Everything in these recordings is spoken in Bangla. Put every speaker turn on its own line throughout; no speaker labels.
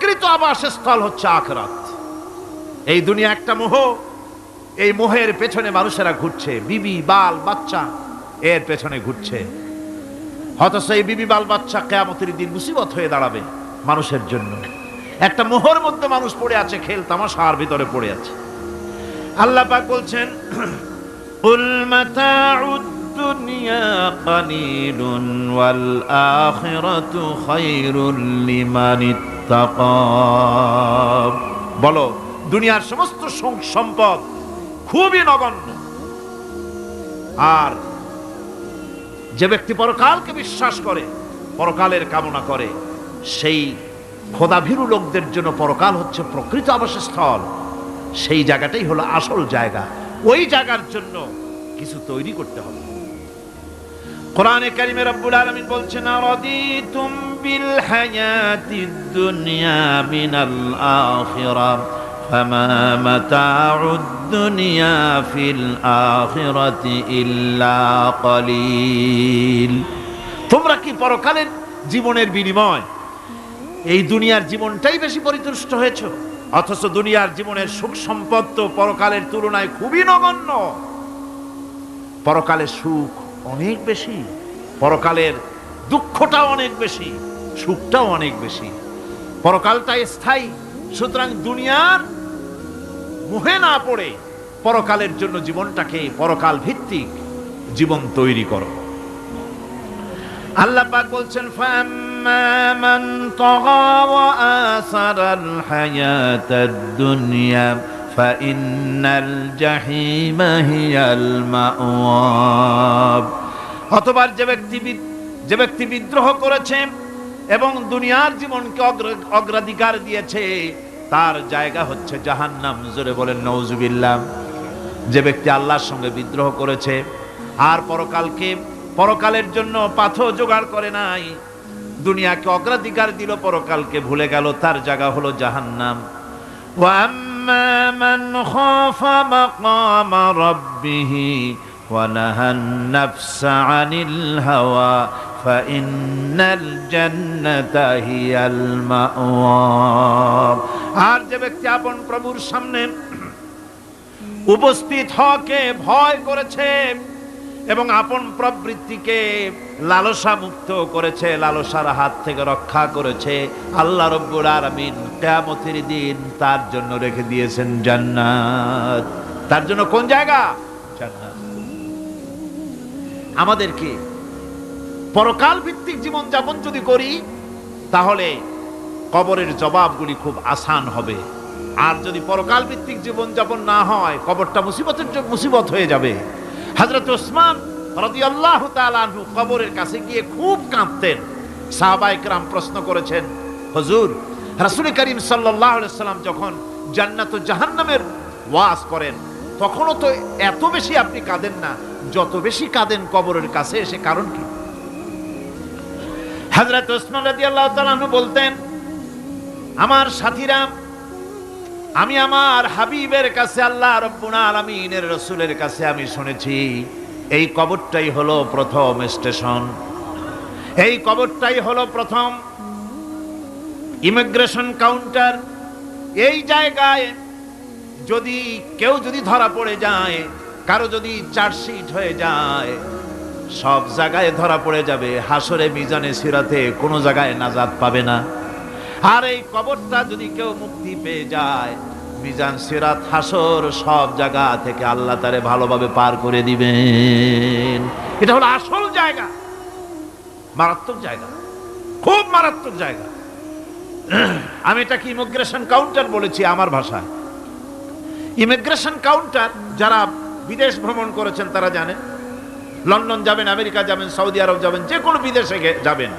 প্রকৃত আবাসস্থল হচ্ছে আখিরাত। এই দুনিয়া একটা মোহ, এই মোহের পেছনে মানুষেরা ঘুরছে, বিবি বাল বাচ্চা এর পেছনে ঘুরছে। অথচ এই বিবি বাল বাচ্চা কিয়ামতের দিন মুসিবত হয়ে দাঁড়াবে মানুষের জন্য। একটা মোহর মধ্যে মানুষ পড়ে আছে, খেল তামাশার ভিতরে পড়ে আছে। আল্লাহ পাক বলছেন, কুল মাতাউদ দুনিয়া কালিলুন ওয়াল আখিরাতু খায়রুল লিমান ইত্তাকা। বলো, দুনিয়ার সমস্ত সম্পদ খুবই নগণ্য, আর যে ব্যক্তি পরকালকে বিশ্বাস করে, পরকালের কামনা করে, সেই খোদাভীরু লোকদের জন্য পরকাল হচ্ছে প্রকৃত আবাসস্থল। সেই জায়গাটাই হলো আসল জায়গা। ওই জায়গার জন্য কিছু তৈরি করতে হবে। কোরআনে কারিমে রব্বুল আলামিন বলছেন, আরাদিতুম বিল হায়াতিদ দুনিয়া মিনাল আখিরাহ ফামা মাতাউদ দুনিয়া ফিল আখিরাতি ইল্লা কলিল। তোমরা কি পরকালের জীবনের বিনিময় এই দুনিয়ার জীবনটাই বেশি পরিতুষ্ট হয়েছো? অথচ দুনিয়ার জীবনের সুখ সম্পদ তো পরকালের তুলনায় খুবই নগণ্য। পরকালের সুখ অনেক বেশি, পরকালের দুঃখটাও অনেক বেশি, সুখটাও অনেক বেশি। পরকালটা স্থায়ী, সুতরাং দুনিয়ার মোহে না পড়ে পরকালের জন্য জীবনটাকে পরকাল ভিত্তিক জীবন তৈরি করো। আল্লাহ পাক বলছেন, ফাম্মা মান তাগা ওয়া আসারাল হায়াতাদ দুনিয়া ফাইন্নাল জাহিমা হিয়াল মাওয়া। অথবা যে ব্যক্তি বিদ্রোহ করেছে এবং দুনিয়ার জীবনকে অগ্রাধিকার দিয়েছে, তার জায়গা হচ্ছে জাহান্নাম। জোরে বলেন নাউজুবিল্লাহ। যে ব্যক্তি আল্লাহর সঙ্গে বিদ্রোহ করেছে আর পরকালের জন্য পাথর জোগাড় করে নাই, দুনিয়াকে অগ্রাধিকার দিল, পরকালকে ভুলে গেল, তার জায়গা হলো জাহান্নাম। ওয়া আম্মা মান খাফা মাকামা রাব্বিহি ওয়া নাহান নাফসা আনিল হাওয়া ফাইন্নাল জান্নাতা হিয়াল মাওয়া। আর যে ব্যক্তি আপন প্রভুর সামনে উপস্থিত হওয়াকে ভয় করেছে এবং আপন প্রবৃত্তিকে লালসা মুক্ত করেছে, লালসার হাত থেকে রক্ষা করেছে, আল্লাহ রব্বুল আলামিন কিয়ামতের দিন তার জন্য রেখে দিয়েছেন জান্নাত। তার জন্য কোন জায়গা? জান্নাত। আমাদেরকে পরকাল ভিত্তিক জীবন যাপন যদি করি, তাহলে কবরের জবাবগুলি খুব আসান হবে। আর যদি পরকাল ভিত্তিক জীবন যাপন না হয়, কবরটা মুসিবত হয়ে যাবে। হযরত ওসমান রাদিয়াল্লাহু তাআলা আনহু কবরের কাছে গিয়ে খুব কাঁদতেন। সাহাবায়ে কেরাম প্রশ্ন করেছেন, হুজুর, রাসূল করিম সাল্লাল্লাহু আলাইহি ওয়াসাল্লাম যখন জান্নাত ও জাহান্নামের ওয়াজ করেন, তখনও তো এত বেশি আপনি কাঁদেন না, যত বেশি কাঁদেন কবরের কাছে এসে, কারণ কি? হযরত ওসমান রাদিয়াল্লাহু তাআলা আনহু বলতেন, আমার সাথীরা, আমি আমার হাবিবের কাছে, আল্লাহ রাব্বুল আলামিনের রাসূলের কাছে আমি শুনেছি, এই কবরটাই হলো প্রথম স্টেশন, এই কবরটাই হলো প্রথম ইমিগ্রেশন কাউন্টার। এই জায়গায় কেউ যদি ধরা পড়ে যায়, কারো যদি চার্জশিট হয়ে যায়, সব জায়গায় ধরা পড়ে যাবে। হাসরে মিজানে সিরাতে কোনো জায়গায় নাজাত পাবে না। আর এই কবরটা যদি কেউ মুক্তি পেয়ে যায়, মিজান সিরাত হাসর সব জায়গা থেকে আল্লাহ তারে ভালোভাবে পার করে দিবেন। এটা হলো আসল জায়গা, মারাত্মক জায়গা, খুব মারাত্মক জায়গা। আমি এটাকে ইমিগ্রেশন কাউন্টার বলেছি আমার ভাষায়। ইমিগ্রেশন কাউন্টার যারা বিদেশ ভ্রমণ করেছেন তারা জানেন। লন্ডন যাবেন, আমেরিকা যাবেন, সৌদি আরব যাবেন, যে কোনো বিদেশে যাবেন,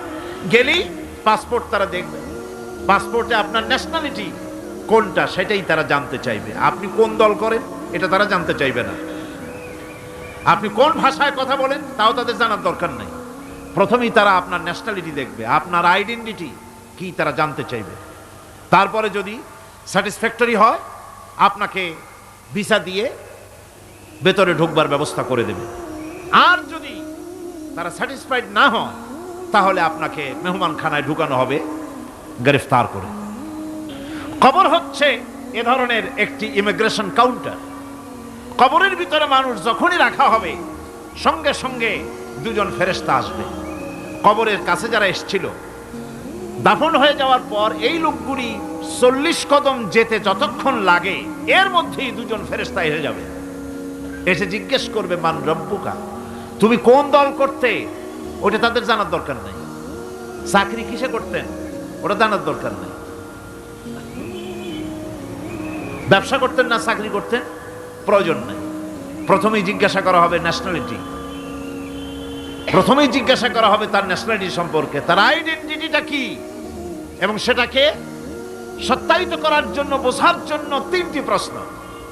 গেলেই পাসপোর্ট তারা দেখবে। পাসপোর্টে আপনার ন্যাশনালিটি কোনটা সেটাই তারা জানতে চাইবে। আপনি কোন দল করেন এটা তারা জানতে চাইবে না। আপনি কোন ভাষায় কথা বলেন তাও তাদের জানার দরকার নেই। প্রথমেই তারা আপনার ন্যাশনালিটি দেখবে, আপনার আইডেন্টিটি কি তারা জানতে চাইবে। তারপরে যদি স্যাটিসফ্যাক্টরি হয়, আপনাকে ভিসা দিয়ে ভেতরে ঢুকবার ব্যবস্থা করে দেবে। আর যদি তারা স্যাটিসফাইড না হয়, তাহলে আপনাকে মেহমানখানায় ঢুকানো হবে গ্রেফতার করে। কবর হচ্ছে এ ধরনের একটি ইমিগ্রেশন কাউন্টার। কবরের ভিতরে মানুষ যখনই রাখা হবে সঙ্গে সঙ্গে দুজন ফেরেশতা আসবে। কবরের কাছে যারা এসেছিল দাফন হয়ে যাওয়ার পর এই লোকগুলি 40 কদম যেতে যতক্ষণ লাগে এর মধ্যেই দুজন ফেরেশতা এসে যাবে, এসে জিজ্ঞেস করবে মান রব্বুকা, তুমি কোন দল করতে, ওটা তাদের জানার দরকার নেই। চাকরি কিসে করতেন ওটা জানার দরকার নেই। ব্যবসা করতেন না চাকরি করতেন প্রয়োজন নেই। প্রথমেই জিজ্ঞাসা করা হবে ন্যাশনালিটি, প্রথমেই জিজ্ঞাসা করা হবে তার ন্যাশনালিটি সম্পর্কে, তার আইডেন্টিটিটা কি, এবং সেটাকে সত্যায়িত করার জন্য বোঝার জন্য 3টি প্রশ্ন।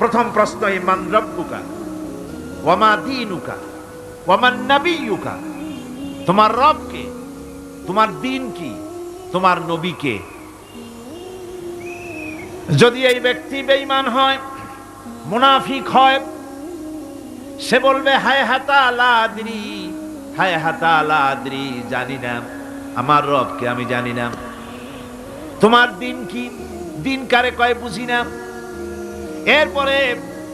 প্রথম প্রশ্ন মান রব্বুকা ওয়া মা দীনুকা ওয়া মান নাবিয়্যুকা, তোমার রব কে, তোমার দ্বীন কি, তোমার নবী কে। যদি এই ব্যক্তি বেঈমান হয়, মুনাফিক হয়, সে বলবে হায় হাতা লা আদরি, হায় হাতা লা আদরি, জানি না আমার রবকে, আমি জানি না। তোমার দিন কি, দিন কারে কয় বুঝি না। এরপরে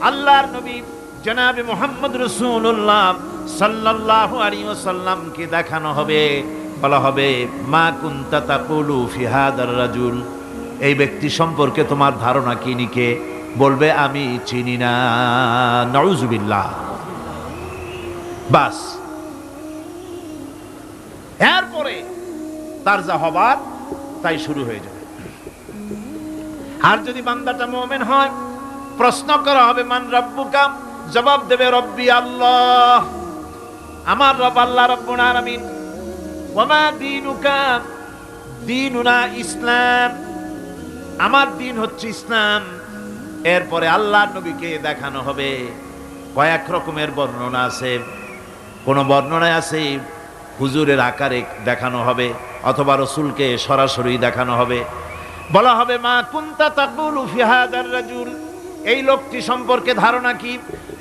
আল্লাহর নবী জনাবে মুহাম্মদ রাসূলুল্লাহ সাল্লাল্লাহু আলাইহি ওয়াসাল্লামকে দেখানো হবে, বলা হবে মা কুনতা তাকুলু ফি হাদার রাজুল, এই ব্যক্তি সম্পর্কে তোমার ধারণা কি নিকে, বলবে আমি চিনি না। নাউযুবিল্লাহ। বাস, এরপরে তার যা হবার তাই শুরু হয়ে যাবে। আর যদি বান্দাটা মুমিন হয়, প্রশ্ন করা হবে মান রব্বুকা, জবাব দেবে রব্বি আল্লাহ, আমার রব আল্লাহ রাব্বুল আলামিন। ওয়া মা দীনুকা, দীনুনা ইসলাম, আমার দিন হচ্ছে ইসলাম। এরপরে আল্লাহর নবীকে দেখানো হবে। কয়েক রকমের বর্ণনা আছে, কোন বর্ণনায় আছে হুজুরের আকারে দেখানো হবে, অথবা রাসূলকে সরাসরি দেখানো হবে। বলা হবে মা কুনতা তাকুলু ফি হাদার রাজুল, এই লোকটি সম্পর্কে ধারণা কি।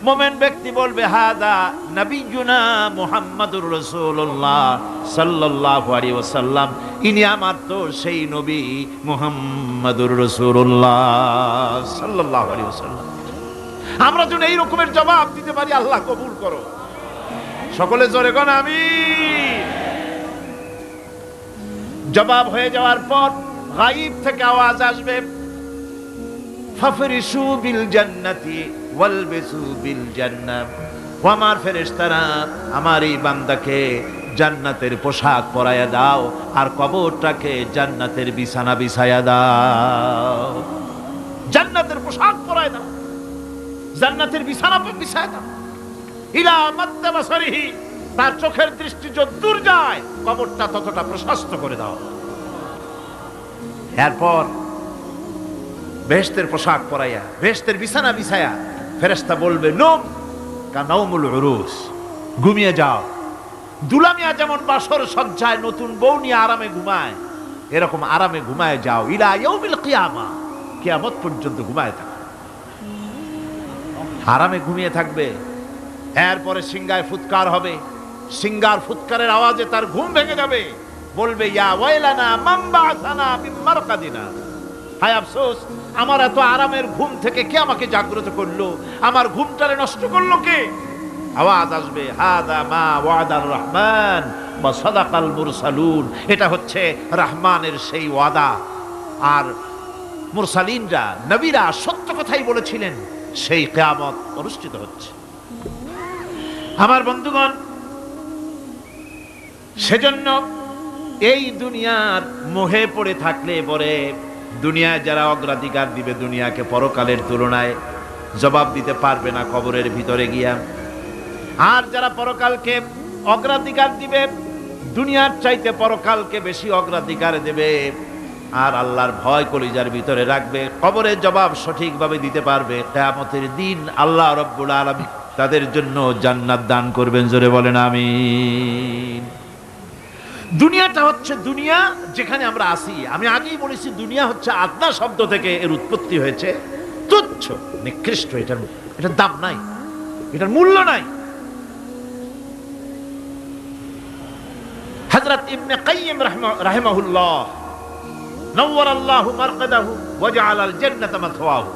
মুমিন ব্যক্তি বলবে হাদা নবিয়ুনা মুহাম্মাদুর রাসূলুল্লাহ সাল্লাল্লাহু আলাইহি ওয়াসাল্লাম, ইনি আমার তো সেই নবী মুহাম্মাদুর রাসূলুল্লাহ সাল্লাল্লাহু আলাইহি ওয়াসাল্লাম। আমরা যেন এই রকমের জবাব দিতে পারি, আল্লাহ কবুল করো। সকলে জোরে কোন আমিন। জবাব হয়ে যাওয়ার পর গায়ব থেকে আওয়াজ আসবে ফাফরিশু বিল জান্নাতি ওয়ালবিসু বিল জান্নাহ, ও আমার ফেরেশতারা আমার এই বান্দাকে জান্নাতের পোশাক পরায়া দাও আর কবরটাকে জান্নাতের বিছানা বিছায়া দাও। জান্নাতের পোশাক পরায়া দাও, জান্নাতের বিছানা বিছায়া দাও। ইলা মাদ্দা বাসারিহি, তার চোখের দৃষ্টি যতদূর যায় কবরটা ততটা প্রশস্ত করে দাও। এরপর বেহেশতের পোশাক পরাইয়া বেহেশতের বিছানা বিছায়া ফেরেশতা বলবে নম কানাউমুল উরুস, ঘুমিয়ে যাও। দুলামিয়া যেমন বাসর সজ্জায় নতুন বউ নিয়ে আরামে ঘুমায়, এরকম আরামে ঘুমায় যাও। ইলা ইয়াউমিল কিয়ামা, কিয়ামত পর্যন্ত ঘুমায় থাকো, আরামে ঘুমিয়ে থাকবে। এরপরে সিংগায় ফুৎকার হবে, সিংগার ফুৎকারের আওয়াজে তার ঘুম ভেঙে যাবে। বলবে ইয়া ওয়াইলানা মান বা'সানা মিন মারকাদিনা, হায় আফসোস, আমার এত আরামের ঘুম থেকে কে আমাকে জাগ্রত করলো, আমার ঘুমটারে নষ্ট করলো কে। আওয়াজ আসবে হাদা মা ওয়াদার রহমান ওয়া সাদাকাল মুরসালুন, এটা হচ্ছে রহমানের সেই ওয়াদা, আর মুরসালিনরা নবীরা সত্য কথাই বলেছিলেন, সেই কিয়ামত অনুষ্ঠিত হচ্ছে। আমার বন্ধুগণ, সেজন্য এই দুনিয়ার মোহে পড়ে থাকলে পরে দুনিয়ায় যারা অগ্রাধিকার দিবে দুনিয়াকে পরকালের তুলনায়, জবাব দিতে পারবে না কবরের ভিতরে গিয়া। আর যারা পরকালকে অগ্রাধিকার দিবে, দুনিয়ার চাইতে পরকালকে বেশি অগ্রাধিকার দেবে, আর আল্লাহর ভয় কলিজার ভিতরে রাখবে, কবরের জবাব সঠিকভাবে দিতে পারবে, কিয়ামতের দিন আল্লাহ রাব্বুল আলামিন তাদের জন্য জান্নাত দান করবেন। জোরে বলেন আমিন। দুনিয়াটা হচ্ছে দুনিয়া যেখানে আমরা আছি। আমি আগেই বলেছি দুনিয়া হচ্ছে আদনা শব্দ থেকে এর উৎপত্তি হয়েছে, তুচ্ছ নিকৃষ্ট, এটার দাম নাই, এটার মূল্য নাই। হযরত ইবনে কাইয়িম রাহিমাহুল্লাহ নাওয়ারাল্লাহু মারকাদাহু ওয়া জাআলাল জান্নাতা মাথওয়াহু।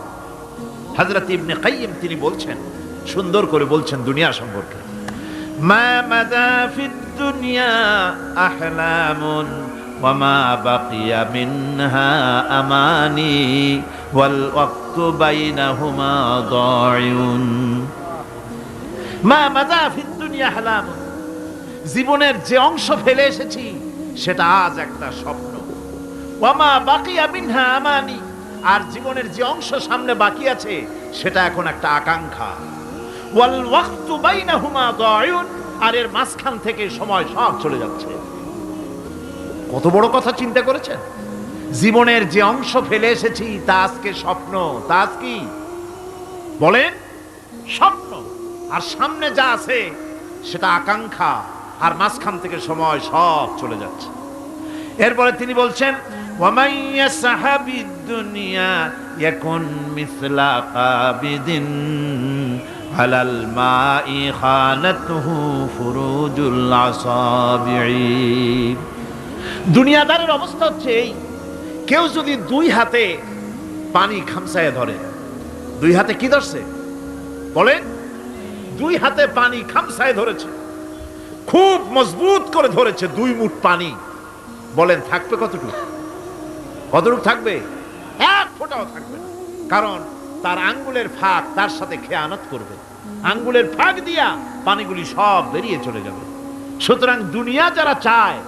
হযরত ইবনে কাইয়্যিম তিনি বলছেন, সুন্দর করে বলছেন দুনিয়া সম্পর্কে, মা মাদা ফিদ দুনিয়া আহলামুন ওয়া মা বাকিয়া মিনহা আমানি ওয়াল ওয়াক্তু বাইনাহুমা দায়ুন। মা মাদা ফিদ দুনিয়া আহলামুন, জীবনের যে অংশ ফেলে এসেছি সেটা আজ একটা স্বপ্ন। ওয়া মা বাকিয়া মিনহা আমানি, আর জীবনের যে অংশ সামনে বাকি আছে সেটা এখন একটা আকাঙ্ক্ষা। ওয়াল ওয়াক্তু বাইনাহুমা দায়ুন, আর এর মাঝখান থেকে সময় সব চলে যাচ্ছে। কত বড় কথা চিন্তা করেছেন? জীবনের যে অংশ ফেলে এসেছি তা আজকে স্বপ্ন, তা আজ কি বলেন? স্বপ্ন। আর সামনে যা আছে সেটা আকাঙ্ক্ষা, আর মাঝখান থেকে সময় সব চলে যাচ্ছে। এরপরে তিনি বলছেন, وَمَنْ يَسْحَبِ الدُّنْيَا يَكُنْ مِثْلَ قَابِضٍ عَلَى الْمَاءِ خَانَتْهُ فُرُوجُ الْأَصَابِعِ। দুনিয়াদারের অবস্থা হচ্ছে এই, কেউ যদি দুই হাতে পানি খামসায় ধরে, দুই হাতে কি ধরছে বলেন? দুই হাতে পানি খামসায় ধরেছে, খুব মজবুত করে ধরেছে, 2 মুঠ পানি। বলেন থাকবে কতটুকু? কতটুকু থাকবে? 1 ফোঁটাও থাকবে না, কারণ তার আঙ্গুলের ফাঁক তার সাথে খেয়ানত করবে, আঙ্গুলের ফাঁক দিয়া পানিগুলি সব বেরিয়ে চলে যাবে। সুতরাং দুনিয়া যারা চায়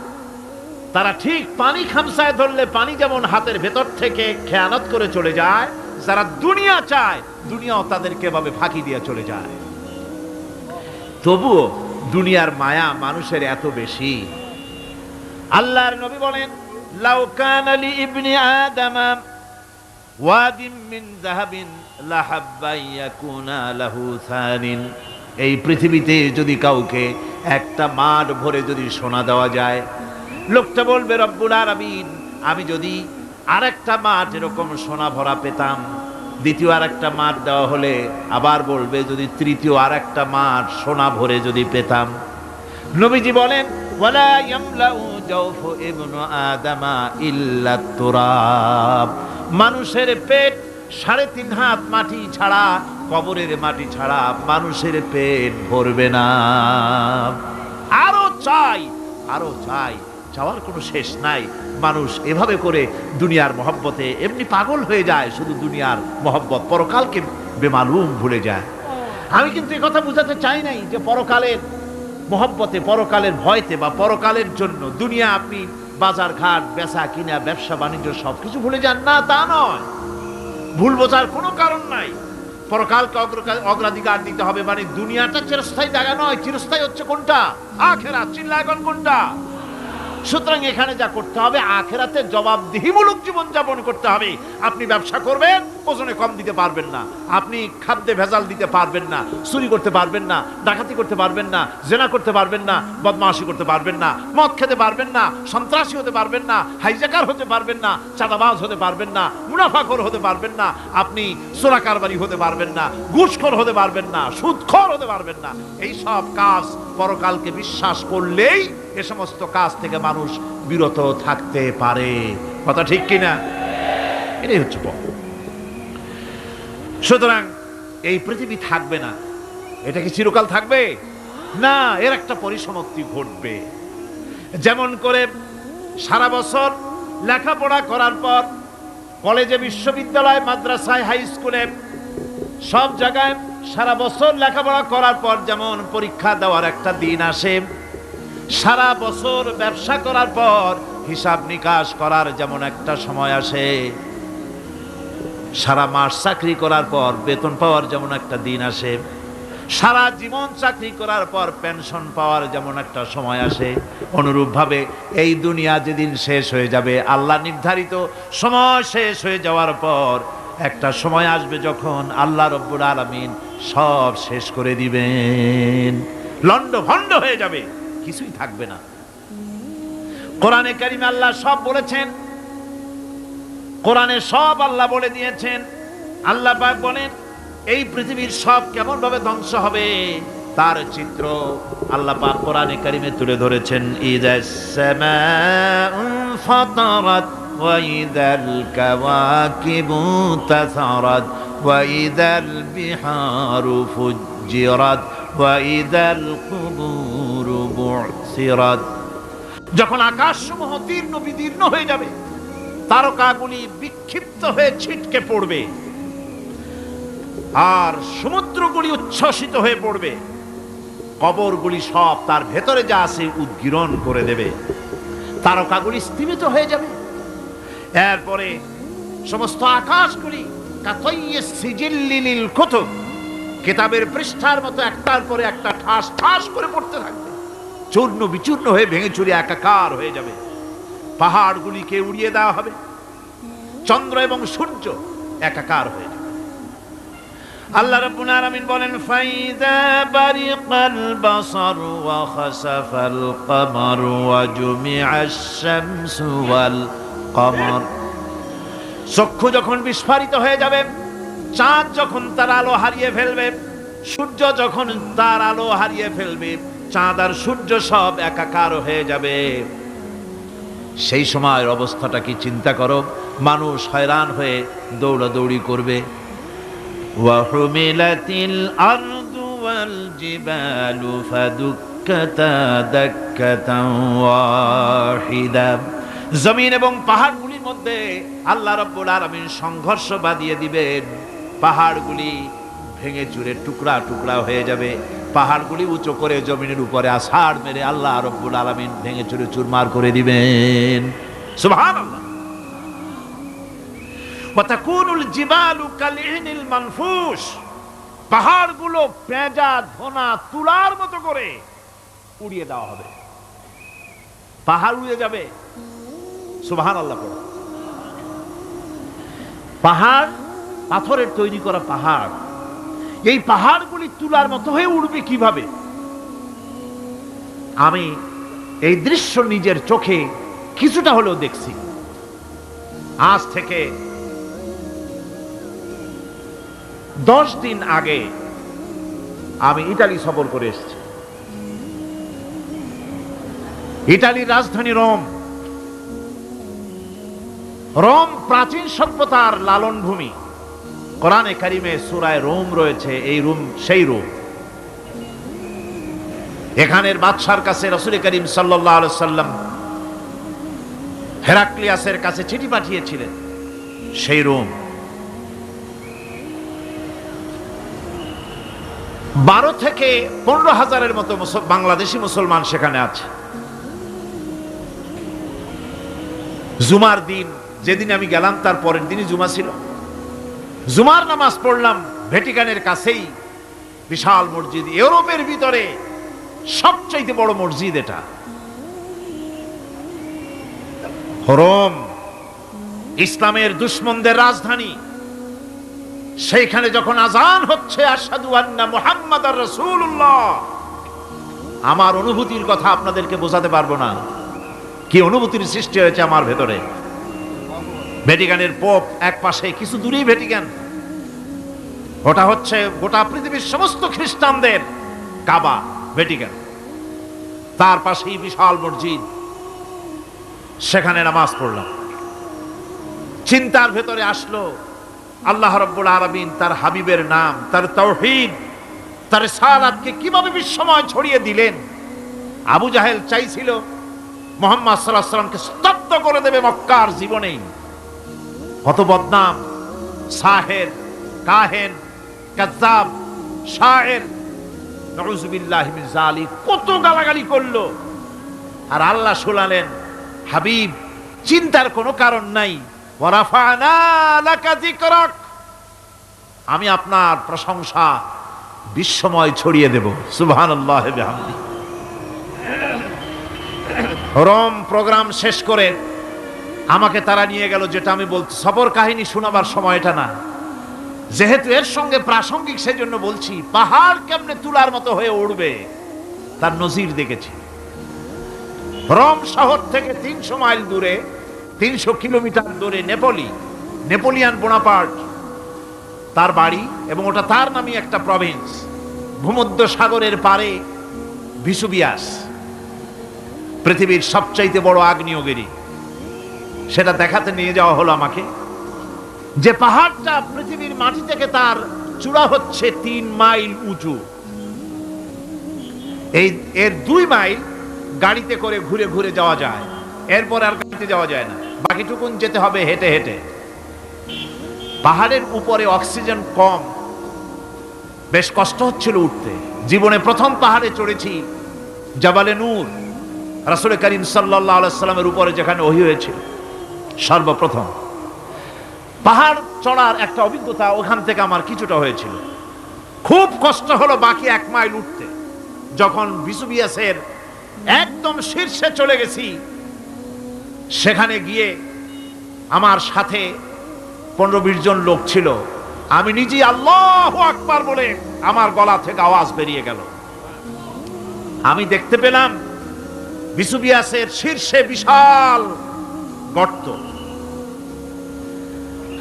তারা ঠিক পানি খামসায় ধরলে পানি যেমন হাতের ভেতর থেকে খেয়ানত করে চলে যায়, যারা দুনিয়া চায় দুনিয়াও তাদেরকে এভাবে ফাঁকি দিয়ে চলে যায়। তবুও দুনিয়ার মায়া মানুষের এত বেশি। আল্লাহর নবী বলেন, লাউ কানা লি ইবনি আদামা ওয়াদিন মিন যাহাবিন লাহাব্বা ইয়াকুনা লাহু সানিন। এই পৃথিবীতে যদি কাউকে একটা মাঠ ভরে যদি সোনা দেওয়া যায়, লোকটা বলবে রব্বুল আলামিন, আমি যদি আরেকটা মাঠ এরকম সোনা ভরা পেতাম। দ্বিতীয় আরেকটা মাঠ দেওয়া হলে আবার বলবে যদি তৃতীয় আরেকটা মাঠ সোনা ভরে যদি পেতাম। নবীজি বলেন, ওয়ালা ইয়ামলাউ জাওফু ইবনু আদামা ইল্লা তুরাব। মানুষের পেট 3.5 হাত মাটি ছাড়া, কবরের মাটি ছাড়া মানুষের পেট ভরবে না। আরো চাই, আরো চাই, চাওয়ার কোনো শেষ নাই। মানুষ এভাবে করে দুনিয়ার মহব্বতে এমনি পাগল হয়ে যায়, শুধু দুনিয়ার মহব্বত, পরকালকে বেমালুম ভুলে যায়। আমি কিন্তু এই কথা বুঝাতে চাই নাই যে পরকালের মহব্বতে, পরকালের ভয়তে বা পরকালের জন্য দুনিয়া আপনি বাজার ঘাট, বেচা কিনা, ব্যবসা বাণিজ্য সবকিছু ভুলে যান, না তা নয়। ভুল বোঝার কোনো কারণ নাই। পরকালকে অগ্রাধিকার দিতে হবে, মানে দুনিয়াটা চিরস্থায়ী জায়গা নয়। চিরস্থায়ী হচ্ছে কোনটা? আখিরাত। চিল্লা এখন কোনটা? সুতরাং এখানে যা করতে হবে, আখিরাতে জবাবদিহিমূলক জীবন যাপন করতে হবে। আপনি ব্যবসা করবেন, ওজনে কম দিতে পারবেন না। আপনি খাদ্যে ভেজাল দিতে পারবেন না, চুরি করতে পারবেন না, ডাকাতি করতে পারবেন না, জেনা করতে পারবেন না, বদমাশি করতে পারবেন না, মদ খেতে পারবেন না, সন্ত্রাসী হতে পারবেন না, হাইজ্যাকার হতে পারবেন না, চাঁদাবাজ হতে পারবেন না, মুনাফাখোর হতে পারবেন না, আপনি চোরা কারবারি হতে পারবেন না, ঘুষখোর হতে পারবেন না, সুদখোর হতে পারবেন না। এই সব কাজ পরকালকে বিশ্বাস করলেই এ সমস্ত কাজ থেকে মানুষ বিরত থাকতে পারে। কথা ঠিক কিনা? এটাই হচ্ছে পথ। সুতরাং এই পৃথিবী থাকবে না। এটা কি চিরকাল থাকবে? না, এর একটা পরিসমাপ্তি ঘটবে। যেমন করে সারা বছর লেখাপড়া করার পর কলেজে, বিশ্ববিদ্যালয়, মাদ্রাসায়, হাই স্কুলে, সব জায়গায় সারা বছর লেখাপড়া করার পর যেমন পরীক্ষা দেওয়ার একটা দিন আসে, সারা বছর ব্যবসা করার পর হিসাব নিকাশ করার যেমন একটা সময় আসে, সারা মাস চাকরি করার পর বেতন পাওয়ার যেমন একটা দিন আসে, সারা জীবন চাকরি করার পর পেনশন পাওয়ার যেমন একটা সময় আসে, অনুরূপভাবে এই দুনিয়া যেদিন শেষ হয়ে যাবে, আল্লাহ নির্ধারিত সময় শেষ হয়ে যাওয়ার পর একটা সময় আসবে যখন আল্লাহ রব্বুল আলামিন সব শেষ করে দিবেন, লন্ডভন্ড হয়ে যাবে, কিছুই থাকবে না। কোরআনে কারিমে আল্লাহ সব বলেছেন, কোরআনে সব আল্লাহ বলে দিয়েছেন। আল্লাহ পাক বলেন এই পৃথিবীর সব কেমন ভাবে ধ্বংস হবে তার চিত্র আল্লাহ পাক কোরআনে কারিমে তুলে ধরেছেন। ইযাস সামাউ ফাতারাত وإذا الكواكب انتثرت وإذا البحار فجرت وإذا القبور بعثرت। যখন আকাশসমূহ তীর্ণ বিদীর্ণ হয়ে যাবে, তারকাগুলি বিক্ষিপ্ত হয়ে ছিটকে পড়বে, আর সমুদ্রগুলি উচ্ছ্বসিত হয়ে পড়বে, কবরগুলি সব তার ভেতরে যা আছে উদ্গীরণ করে দেবে, তারকাগুলি স্থিমিত হয়ে যাবে। এরপরে সমস্ত আকাশগুলি কাতাইয়িস সিজিল্লিল কুতুব, কিতাবের পৃষ্ঠার মতো একটার পরে একটা ঠাস ঠাস করে পড়তে থাকবে, চূর্ণ বিচূর্ণ হয়ে ভেঙে চুরে একাকার হয়ে যাবে। পাহাড়গুলিকে উড়িয়ে দেওয়া হবে, চন্দ্র এবং সূর্য একাকার হয়ে যাবে। আল্লাহ রাব্বুল আলামিন বলেন, ফাইযা বারিকাল বাসার ওয়া খাসাফাল কমার ওয়া জুমিআশ শামসু ওয়াল কমার। চক্ষু যখন বিস্ফারিত হয়ে যাবে, চাঁদ যখন তার আলো হারিয়ে ফেলবে, সূর্য যখন তার আলো হারিয়ে ফেলবে, চাঁদ আর সূর্য সব একাকার হয়ে যাবে, সেই সময়ের অবস্থাটা কি চিন্তা করো। মানুষ হয়রান হয়ে দৌড়াদৌড়ি করবে। ওয়াহুমিলাতিল আরদু ওয়াল জিবালু ফাদুক্কাতা দাক্কাতান ওয়াহিদা। জমিন এবং পাহাড়গুলির মধ্যে আল্লাহ রাব্বুল আলামিন সংঘর্ষ বাঁধিয়ে দিবেন। পাহাড়গুলি ভেঙে চুরে টুকরা টুকরা হয়ে যাবে। পাহাড়গুলি উঁচু করে জমিনের উপরে আছাড় মেরে আল্লাহ রাব্বুল আলামিন ভেঙে চুরে চুরমার করে দিবেন। সুবহানাল্লাহ। ওয়া তাকুনুল জিবালু কালইনিল মানফুস। পাহাড়গুলো পেঁজা ধোনা তুলার মতো করে উড়িয়ে দেওয়া হবে, পাহাড় উড়ে যাবে। সুবহানাল্লাহ। পাহাড় পাথরের তৈরি করা পাহাড়, এই পাহাড়গুলি তুলার মতো হয়ে উড়বে কিভাবে? আমি এই দৃশ্য নিজের চোখে কিছুটা হলেও দেখছি। আজ থেকে 10 দিন আগে আমি ইতালি সফর করে এসেছি। ইতালির রাজধানী রোম। রোম প্রাচীন সভ্যতার লালন ভূমি। কোরআনে কারিমে সূরায়ে রোম রয়েছে। এই রোম সেই রোম। এখানের বাদশার কাছে রাসূল করিম সাল্লাল্লাহু আলাইহি সাল্লাম হেরাক্লিয়াসের কাছে চিঠি পাঠিয়েছিলেন। সেই রোম 12 থেকে 15,000-এর মতো বাংলাদেশি মুসলমান সেখানে আছে। জুমার দিন, যেদিন আমি গেলাম তার পরের দিনই জুমা ছিল। জুমার নামাজ পড়লাম ভ্যাটিকানের কাছেই বিশাল মসজিদ, ইউরোপের ভিতরে সবচেয়ে বড় মসজিদ এটা। রোম ইসলামের দুশমনদের রাজধানী। সেইখানে যখন আজান হচ্ছে আশহাদু আন্না মুহাম্মাদার রাসূলুল্লাহ, আমার অনুভূতির কথা আপনাদেরকে বোঝাতে পারবো না, কি অনুভূতির সৃষ্টি হয়েছে আমার ভেতরে। ভ্যাটিকানের পোপ এক পাশে, কিছু দূরেই ভ্যাটিকান। ওটা হচ্ছে গোটা পৃথিবীর সমস্ত খ্রিস্টানদের কাবা, ভ্যাটিকান। তার পাশেই বিশাল মসজিদ, সেখানে নামাজ পড়লাম। চিন্তার ভেতরে আসলো আল্লাহ রাব্বুল আলামিন তার হাবিবের নাম, তার তাওহীদ, তার রিসালাতকে কিভাবে বিশ্বময় ছড়িয়ে দিলেন। আবু জাহেল চাইছিল মুহাম্মদ সাল্লাল্লাহু আলাইহি ওয়াসাল্লামকে স্তব্ধ করে দেবে মক্কার জীবনেই। কত বদনাম, সাহের, কাহেন, কাযযাব, শায়ের, নাউযুবিল্লাহি মিন যালিক, কত গালাগালি করলো। আর আল্লাহ শুনালেন, হাবিব চিন্তার কোনো কারণ নাই, ওয়া রাফা'না লাকা যিকরাক, আমি আপনার প্রশংসা বিশ্বময় ছড়িয়ে দেব। সুবহানাল্লাহি ওয়া বিহামদিহি। রোম প্রোগ্রাম শেষ করে আমাকে তারা নিয়ে গেল, যেটা আমি বলছি সফর কাহিনী শোনাবার সময় এটা না, যেহেতু এর সঙ্গে প্রাসঙ্গিক সেজন্য বলছি। পাহাড় কেমনে তুলার মতো হয়ে উড়বে তার নজির দেখেছি। রোম শহর থেকে 300 মাইল দূরে, 300 কিলোমিটার দূরে নেপোলিয়ান বোনাপার্ট তার বাড়ি, এবং ওটা তার নামই একটা প্রভিন্স। ভূমধ্য সাগরের পারে ভেসুভিয়াস, পৃথিবীর সবচাইতে বড় আগ্নেয়গিরি। সেটা দেখাতে নিয়ে যাওয়া হলো আমাকে, যে পাহাড়টা পৃথিবীর মাটি থেকে তার চূড়া হচ্ছে 3 মাইল উঁচু। এর 2 মাইল গাড়িতে করে ঘুরে ঘুরে যাওয়া যায়, এরপর আর গাড়িতে যাওয়া যায় না, বাকিটুকুন যেতে হবে হেঁটে হেঁটে। পাহাড়ের উপরে অক্সিজেন কম, বেশ কষ্ট হচ্ছিল উঠতে। জীবনে প্রথম পাহাড়ে চড়েছি জাবালে নূর, রাসূল করিম সাল্লাল্লাহু আলাইহি সাল্লামের উপরে যেখানে ওহী হয়েছিল সর্বপ্রথম। পাহাড় চড়ার একটা অভিজ্ঞতা ওখান থেকে আমার কিছুটা হয়েছিল। খুব কষ্ট হলো বাকি 1 মাইল উঠতে। যখন বিসুবিয়াসের একদম শীর্ষে চলে গেছি, সেখানে গিয়ে আমার সাথে 15-20 জন লোক ছিল। আমি নিজেই আল্লাহু আকবার বলে আমার গলা থেকে আওয়াজ বেরিয়ে গেল। আমি দেখতে পেলাম বিসুবিয়াসের শীর্ষে বিশাল গর্ত।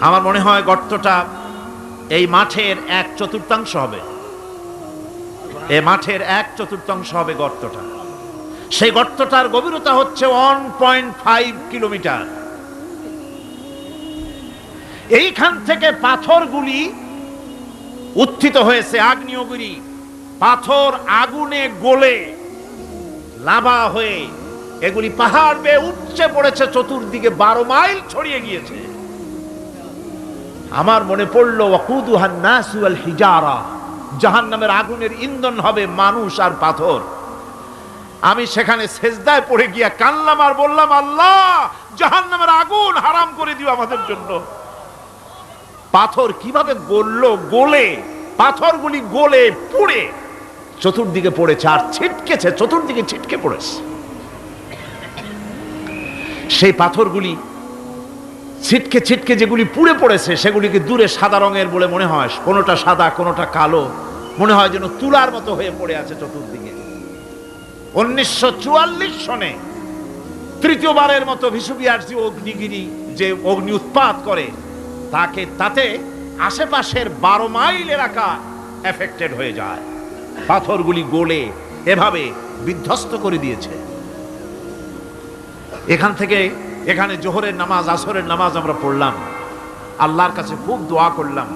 আমার মনে হয় গর্তটা এই মাঠের 1/4 হবে। এই মাঠের 1/4 হবে গর্তটা। সেই গর্তটার গভীরতা হচ্ছে 1.5 কিলোমিটার। এইখান থেকে পাথরগুলি উত্থিত হয়েছে, আগ্নেয়গিরি পাথর আগুনে গলে লাভা হয়ে এগুলি পাহাড় বেয়ে উপচে পড়েছে, চতুর্দিকে 12 মাইল ছড়িয়ে গিয়েছে। আমার মনে পড়ল ওয়াকুদুহান নাস ওয়াল হিজারা, জাহান্নামের আগুনের ইন্ধন হবে মানুষ আর পাথর। আমি সেখানে সেজদায় পড়ে গিয়া কান্নাম আর বললাম, আল্লাহ জাহান্নামের আগুন হারাম করে দিও আমাদের জন্য। পাথর কিভাবে গললো, গলে পাথরগুলি গলে পুড়ে চতুর্দিকে পড়েছে আর ছিটকেছে, চতুর্দিকে ছিটকে পড়েছে। সেই পাথরগুলি ছিটকে ছিটকে যেগুলি পুড়ে পড়েছে সেগুলিকে দূরে সাদা রঙের বলে মনে হয়, কোনোটা সাদা কোনোটা কালো, মনে হয় যেন তুলার মতো হয়ে পড়ে আছে চতুর্দিকে। 1944 সনে তৃতীয়বারের মতো ভিসুবিয়াস যে অগ্নিগিরি, যে অগ্নি উৎপাত করে, তাতে আশেপাশের 12 মাইল এলাকা এফেক্টেড হয়ে যায়। পাথরগুলি গলে এভাবে বিধ্বস্ত করে দিয়েছে। এখান থেকে এখানে জোহরের নামাজ, আসরের নামাজ আমরা পড়লাম, আল্লাহর কাছে খুব দোয়া করলাম।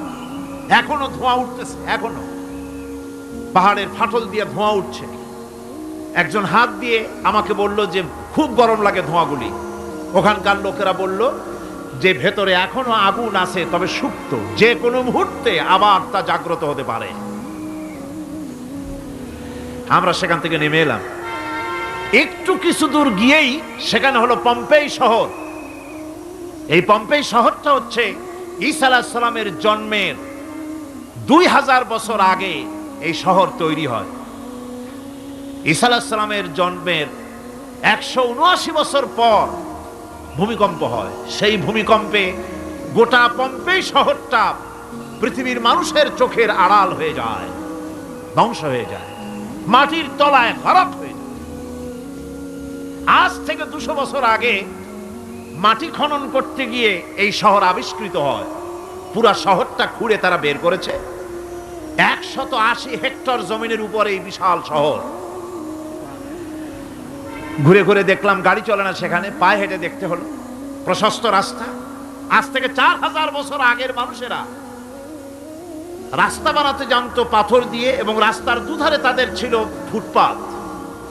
এখনো ধোঁয়া উঠতেছে, এখনো পাহাড়ের ফাটল দিয়ে ধোঁয়া উঠছে। একজন হাত দিয়ে আমাকে বলল যে খুব গরম লাগে ধোঁয়াগুলি। ওখানকার লোকেরা বলল যে ভেতরে এখনো আগুন আছে, তবে সুপ্ত, যে কোনো মুহূর্তে আবার তা জাগ্রত হতে পারে। আমরা সেখান থেকে নেমে এলাম। একটু কিছু দূর গিয়েই সেখানে হলো পম্পেই শহর। এই পম্পেই শহরটা হচ্ছে ঈসা আলাইহিস সালামের জন্মের 2000 বছর আগে এই শহর তৈরি হয়। ঈসা আলাইহিস সালামের জন্মের 179 বছর পর ভূমিকম্প হয়। সেই ভূমিকম্পে গোটা পম্পেই শহরটা পৃথিবীর মানুষের চোখের আড়াল হয়ে যায়, ধ্বংস হয়ে যায়, মাটির তলায় গরক হয়ে যায়। আজ থেকে 200 বছর আগে মাটি খনন করতে গিয়ে এই শহর আবিষ্কৃত হয়। পুরা শহরটা খুঁড়ে তারা বের করেছে। 180 হেক্টর জমিনের উপরে এই বিশাল শহর। ঘুরে ঘুরে দেখলাম, গাড়ি চলে না সেখানে, পায়ে হেঁটে দেখতে হলো। প্রশস্ত রাস্তা। আজ থেকে 4000 বছর আগের মানুষেরা রাস্তা বানাতে জানতো পাথর দিয়ে, এবং রাস্তার দুধারে তাদের ছিল ফুটপাত,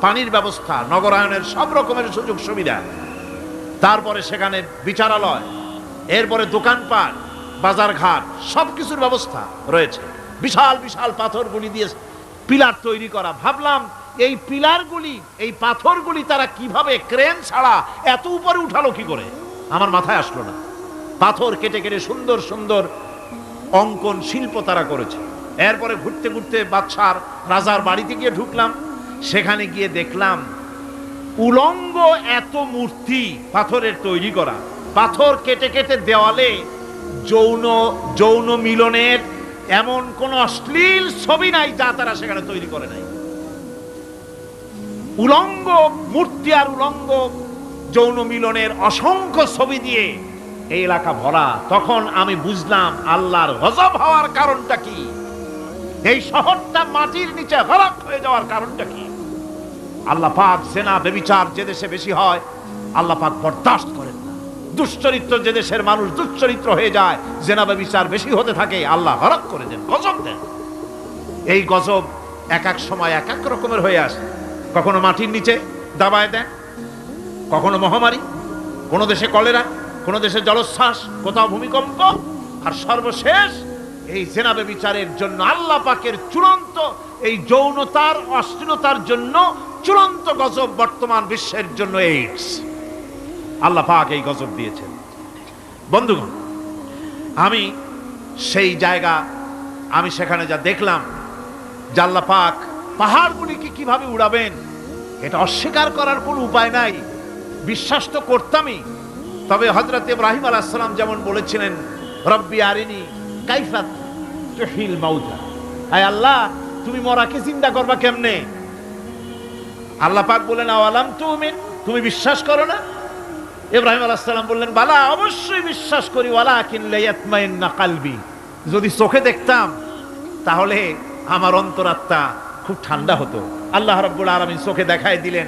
পানির ব্যবস্থা, নগরায়নের সব রকমের সুযোগ সুবিধা। তারপরে সেখানে বিচারালয়, এরপরে দোকানপাট, বাজারঘাট, সবকিছুর ব্যবস্থা রয়েছে। বিশাল বিশাল পাথরগুলি দিয়ে পিলার তৈরি করা। ভাবলাম এই পিলারগুলি, এই পাথরগুলি তারা কিভাবে ক্রেন ছাড়া এত উপরে উঠালো কি করে, আমার মাথায় আসলো না। পাথর কেটে কেটে সুন্দর সুন্দর অঙ্কন শিল্প তারা করেছে। এরপরে ঘুরতে ঘুরতে বাদশার রাজার বাড়িতে গিয়ে ঢুকলাম। সেখানে গিয়ে দেখলাম উলঙ্গ এত মূর্তি পাথরের তৈরি করা। পাথর কেটে কেটে দেওয়ালে যৌন মিলনের এমন কোন অশ্লীল ছবি নাই যা তারা সেখানে তৈরি করে নাই। উলঙ্গ মূর্তি আর উলঙ্গ যৌন মিলনের অসংখ্য ছবি দিয়ে এই এলাকা ভরা। তখন আমি বুঝলাম আল্লাহর গজব হওয়ার কারণটা কি, এই শহরটা মাটির নিচে গরক হয়ে যাওয়ার কারণটা কি। আল্লাহ পাক জেনা ব্যভিচার যে দেশে বেশি হয় আল্লাহ পাক বরদাস্ত করেন না, দুশ্চরিত্র যে দেশের মানুষ দুশ্চরিত্র হয়ে যায়, জেনা ব্যভিচার বেশি হতে থাকে, আল্লাহ হরক করে দেন, গজব দেন। এই গজব এক এক সময় এক এক রকমের হয়ে আসে। কখনো মাটির নিচে দাবায় দেন, কখনো মহামারী, কোনো দেশে কলেরা, কোনো দেশে জলোচ্ছ্বাস, কোথাও ভূমিকম্প, আর সর্বশেষ এই জেনা ব্যভিচারের জন্য আল্লাহ পাকের চূড়ান্ত, এই যৌনতার অশ্লীলতার জন্য চূড়ান্ত গজব বর্তমান বিশ্বের জন্য এইডস। আল্লাহ পাক এই গজব দিয়েছেন। বন্ধুগণ, আমি সেই জায়গা, আমি সেখানে যা দেখলাম যে আল্লাহ পাক পাহাড়গুলিকে কিভাবে উড়াবেন, এটা অস্বীকার করার কোনো উপায় নাই। বিশ্বাস তো করতামই, তবে হযরত ইব্রাহিম আলাইহিস সালাম যেমন বলেছিলেন, রব্বি আরিনি কাইফা তুহিল মাউতা, আয় আল্লাহ তুমি মরাকে জিন্দা করবা কেমনে? আল্লাহ পাক বলেন, আওয়ালাম তুমিন, তুমি বিশ্বাস করো না? ইব্রাহিম আলাইহিস সালাম বললেন, বালা, অবশ্যই বিশ্বাস করি, ওয়ালাকিন লিয়াতমাইন্না কলবি, যদি চোখে দেখতাম তাহলে আমার অন্তরাত্মা খুব ঠান্ডা হতো। আল্লাহ রাব্বুল আলামিন চোখে দেখায় দিলেন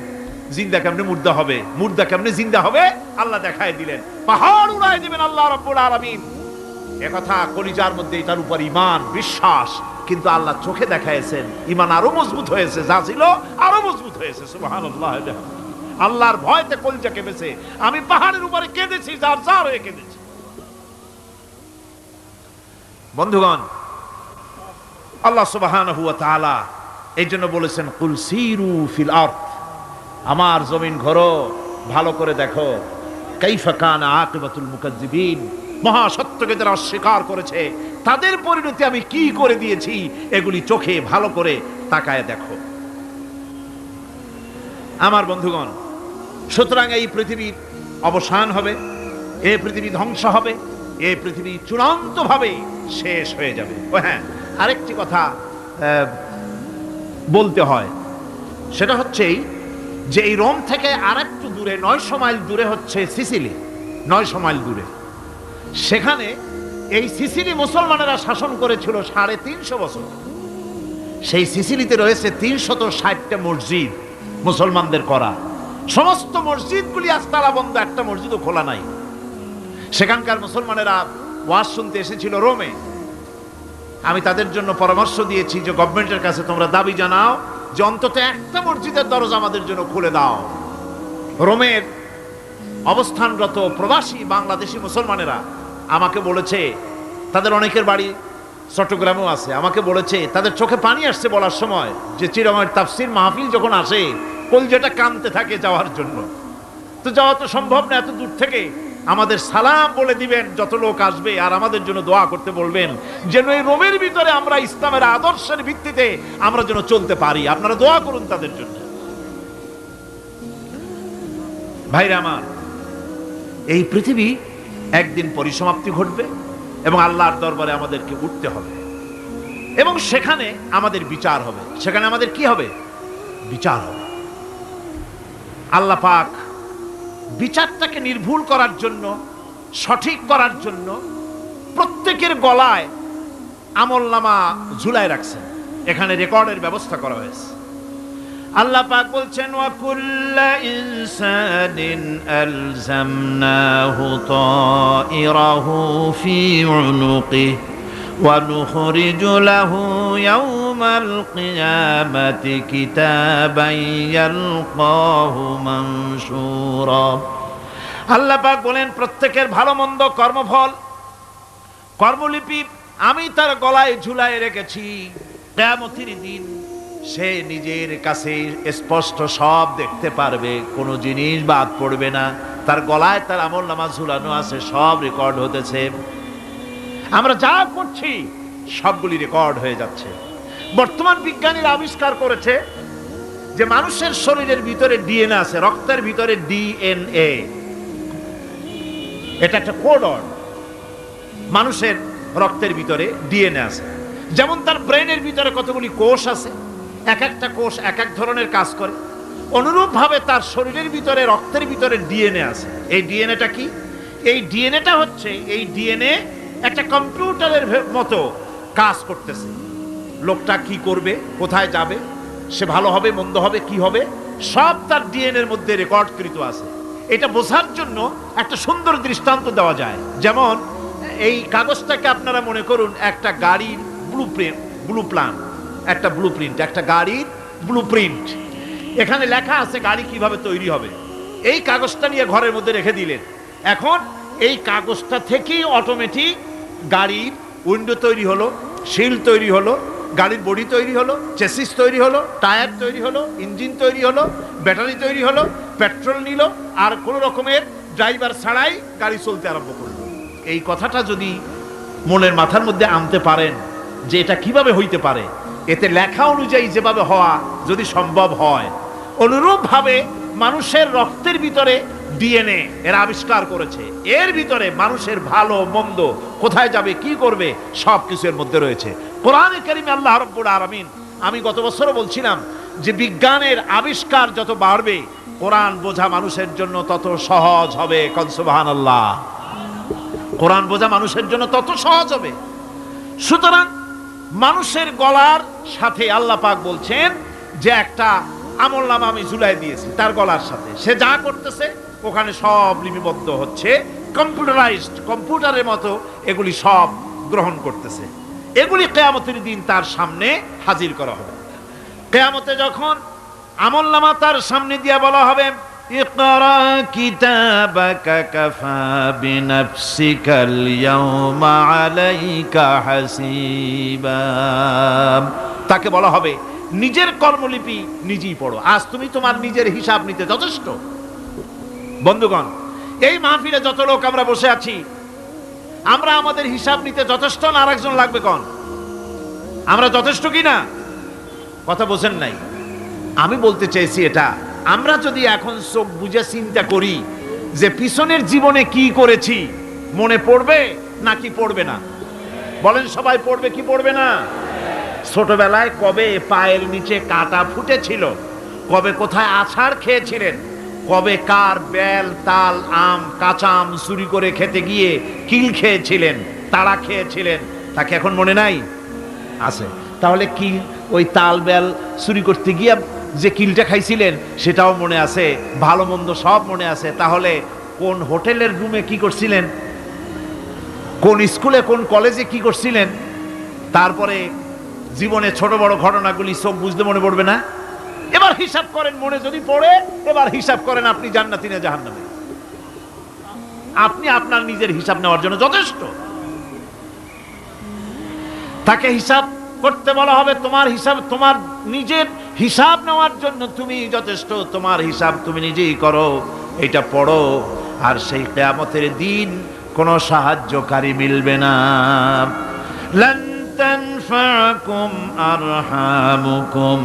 জিন্দা কেমনে মুর্দা হবে, মুর্দা কেমনে জিন্দা হবে, আল্লাহ দেখায় দিলেন। পাহাড় উড়ায় দিবেন আল্লাহ রাব্বুল আলামিন। একথা কলিজার মধ্যে এটার উপর ঈমান, বিশ্বাস, কিন্তু আল্লাহ চোখে দেখাইছেন, ঈমান আরো মজবুত হয়েছে, যা ছিল আরো মজবুত হয়েছে। সুবহানাল্লাহ। আল্লাহর ভয়তে কলিজা কেঁপেছে। আমি পাহাড়ের উপরে কেঁদেছি, যার যার হয়ে কেঁদেছি। বন্ধুগণ, আল্লাহ সুবহানাহু ওয়া তাআলা এই জন্য বলেছেন, কুল সিরু ফিল আরদ, আমার জমিন ঘোরো, ভালো করে দেখো, কাইফা কানা আকিবাতুল মুকাজ্জিবিন, মহাসত্যকে যারা অস্বীকার করেছে তাদের পরিণতি আমি কি করে দিয়েছি, এগুলি চোখে ভালো করে তাকায় দেখো। আমার বন্ধুগণ, সুতরাং এই পৃথিবীর অবসান হবে, এই পৃথিবী ধ্বংস হবে, এই পৃথিবী চূড়ান্তভাবে শেষ হয়ে যাবে। ও হ্যাঁ, আরেকটি কথা বলতে হয়, সেটা হচ্ছে যে এই রোম থেকে আরেকটু দূরে 900 মাইল দূরে হচ্ছে সিসিলি। 900 মাইল দূরে, সেখানে এই সিসিলি মুসলমানেরা শাসন করেছিল 350 বছর। সেই সিসিলিতে রয়েছে 360টা মসজিদ মুসলমানদের করা। সমস্ত মসজিদগুলি আজ তালা বন্ধ, একটা মসজিদও খোলা নাই। সেখানকার মুসলমানেরা ওয়াজ শুনতে এসেছিল রোমে। আমি তাদের জন্য পরামর্শ দিয়েছি যে গভর্নমেন্টের কাছে তোমরা দাবি জানাও যে অন্তত একটা মসজিদের দরজা আমাদের জন্য খুলে দাও। রোমের অবস্থানরত প্রবাসী বাংলাদেশি মুসলমানেরা আমাকে বলেছে, তাদের অনেকের বাড়ি চট্টগ্রামেও আছে, আমাকে বলেছে তাদের চোখে পানি আসছে বলার সময় যে চিরমের তাফসীর মাহফিল যখন আসে কলজাটা কাঁদতে থাকে যাওয়ার জন্য। তো যাওয়া তো সম্ভব না এত দূর থেকে, আমাদের সালাম বলে দিবেন যত লোক আসবে, আর আমাদের জন্য দোয়া করতে বলবেন যেন এই রোমের ভিতরে আমরা ইসলামের আদর্শের ভিত্তিতে আমরা যেন চলতে পারি। আপনারা দোয়া করুন তাদের জন্য। ভাইরা আমার, এই পৃথিবী একদিন পরিসমাপ্তি ঘটবে এবং আল্লাহর দরবারে আমাদেরকে উঠতে হবে এবং সেখানে আমাদের বিচার হবে। সেখানে আমাদের কি হবে? বিচার হবে। আল্লাহ পাক বিচারটাকে নির্ভুল করার জন্য, সঠিক করার জন্য প্রত্যেকের গলায় আমলনামা ঝুলায় রাখছেন। এখানে রেকর্ডের ব্যবস্থা করা হয়েছে। আল্লাহ পাক বলছেন, ওয়া কুল্লা ইনসানিন আলজামনাহু তাইরাহু ফি উনুকিহি ওয়া নুখরিজু লাহু ইয়াওমাল কিয়ামাতি কিতাবান ইয়ালকাহু মানশুরা। আল্লাহ পাক বলেন, প্রত্যেকের ভালো মন্দ কর্মফল, কর্মলিপি আমি তার গলায় ঝুলায় রেখেছি। কিয়ামতের দিন সে নিজের কাছে স্পষ্ট সব দেখতে পারবে, কোনো জিনিস বাদ পড়বে না। তার গলায় তার আমলনামা ঝুলানো আছে, সব রেকর্ড হতেছে। আমরা যা করছি সবগুলি রেকর্ড হয়ে যাচ্ছে। বর্তমান বিজ্ঞানীরা আবিষ্কার করেছে যে মানুষের শরীরের ভিতরে ডিএনএ আছে, রক্তের ভিতরে ডিএনএ, এটা একটা কোডন। মানুষের রক্তের ভিতরে ডিএনএ আছে। যেমন তার ব্রেনের ভিতরে কতগুলি কোষ আছে, এক একটা কোষ এক এক ধরনের কাজ করে, অনুরূপভাবে তার শরীরের ভিতরে রক্তের ভিতরে ডিএনএ আছে। এই ডিএনএটা কি? এই ডিএনএটা হচ্ছে, এই ডিএনএ একটা কম্পিউটারের মতো কাজ করতেছে। লোকটা কি করবে, কোথায় যাবে, সে ভালো হবে মন্দ হবে কি হবে, সব তার ডিএনএর মধ্যে রেকর্ডকৃত আছে। এটা বোঝার জন্য একটা সুন্দর দৃষ্টান্ত দেওয়া যায়। যেমন এই কাগজটাকে আপনারা মনে করুন একটা গাড়ির ব্লুপ্রিন্ট, একটা গাড়ির ব্লুপ্রিন্ট। এখানে লেখা আছে গাড়ি কিভাবে তৈরি হবে। এই কাগজটা নিয়ে ঘরের মধ্যে রেখে দিলেন। এখন এই কাগজটা থেকেই অটোমেটিক গাড়ির উইন্ডো তৈরি হলো, শিল তৈরি হলো, গাড়ির বডি তৈরি হলো, চেসিস তৈরি হলো, টায়ার তৈরি হলো, ইঞ্জিন তৈরি হলো, ব্যাটারি তৈরি হলো, পেট্রোল নিল, আর কোনো রকমের ড্রাইভার ছাড়াই গাড়ি চলতে আরম্ভ করলো। এই কথাটা যদি মনের মাথার মধ্যে আনতে পারেন যে এটা কিভাবে হইতে পারে, এতে লেখা অনুযায়ী যেভাবে হওয়া যদি সম্ভব হয়, অনুরূপভাবে মানুষের রক্তের ভিতরে ডিএনএ এরা আবিষ্কার করেছে। এর ভিতরে মানুষের ভালো মন্দ, কোথায় যাবে, কি করবে, সব কিছু এর মধ্যে রয়েছে। কোরআনে কারিমে আল্লাহ রাব্বুল আলামিন, আমি গত বছরও বলছিলাম যে বিজ্ঞানের আবিষ্কার যত বাড়বে, কোরআন বোঝা মানুষের জন্য তত সহজ হবে। কোন সুবহানাল্লাহ। কোরআন বোঝা মানুষের জন্য তত সহজ হবে। সুতরাং মানুষের গলার সাথে আল্লাহ পাক বলছেন যে একটা আমলনামা আমি ঝুলাই দিয়েছি তার গলার সাথে, সে যা করতেছে ওখানে সব লিপিবদ্ধ হচ্ছে, কম্পিউটারাইজড, কম্পিউটারের মতো এগুলি সব গ্রহণ করতেছে। এগুলি কিয়ামতের দিন তার সামনে হাজির করা হবে। কিয়ামতে যখন আমলনামা তার সামনে দিয়ে বলা হবে, ইকরা কিতাবাকা কাফা বিনাফসিকাল ইয়াওমা আলাইকা হাসিবা, তাকে বলা হবে নিজের কর্মলিপি নিজেই পড়ো, আজ তুমি তোমার নিজের হিসাব নিতে যথেষ্ট। বন্ধুগণ, এই মাহফিলে যত লোক আমরা বসে আছি, আমরা আমাদের হিসাব নিতে যথেষ্ট না আরেকজন লাগবে? কোন আমরা যথেষ্ট কি না? কথা বোঝেন নাই। আমি বলতে চাইছি এটা, আমরা যদি এখন চোখ বুঝে চিন্তা করি যে পিছনের জীবনে কি করেছি, মনে পড়বে নাকি পড়বে না? বলেন সবাই, পড়বে কি পড়বে না? ছোটবেলায় কবে পায়ের নিচে কাটা ফুটেছিল, কবে কোথায় আছাড় খেয়েছিলেন, কবে কার বেল, তাল, আম, কাঁচা আম চুরি করে খেতে গিয়ে কিল খেয়েছিলেন, তাড়া খেয়েছিলেন, তাকে এখন মনে নাই? আছে। তাহলে কিল, ওই তাল বেল চুরি করতে গিয়ে যে কিলটা খাইছিলেন সেটাও মনে আছে, ভালো মন্দ সব মনে আছে। তাহলে কোন হোটেলের রুমে কি করছিলেন, কোন স্কুলে কোন কলেজে কি করছিলেন, তারপরে জীবনে ছোট বড় ঘটনাগুলি সব বুঝতে মনে পড়বে না? এবার হিসাব করেন, মনে যদি পড়ে এবার হিসাব করেন আপনি জান্নাতি না জাহান্নামী। আপনি আপনার নিজের হিসাব নেওয়ার জন্য যথেষ্ট। তাকে হিসাব করতে বলা হবে, তোমার হিসাব, তোমার নিজের হিসাব নেওয়ার জন্য তুমি যথেষ্ট, তোমার হিসাব তুমি নিজেই করো, এটা পড়ো। আর সেই কিয়ামতের দিন কোনো সাহায্যকারী মিলবে না। লান তানফাকুম আরহামুকুম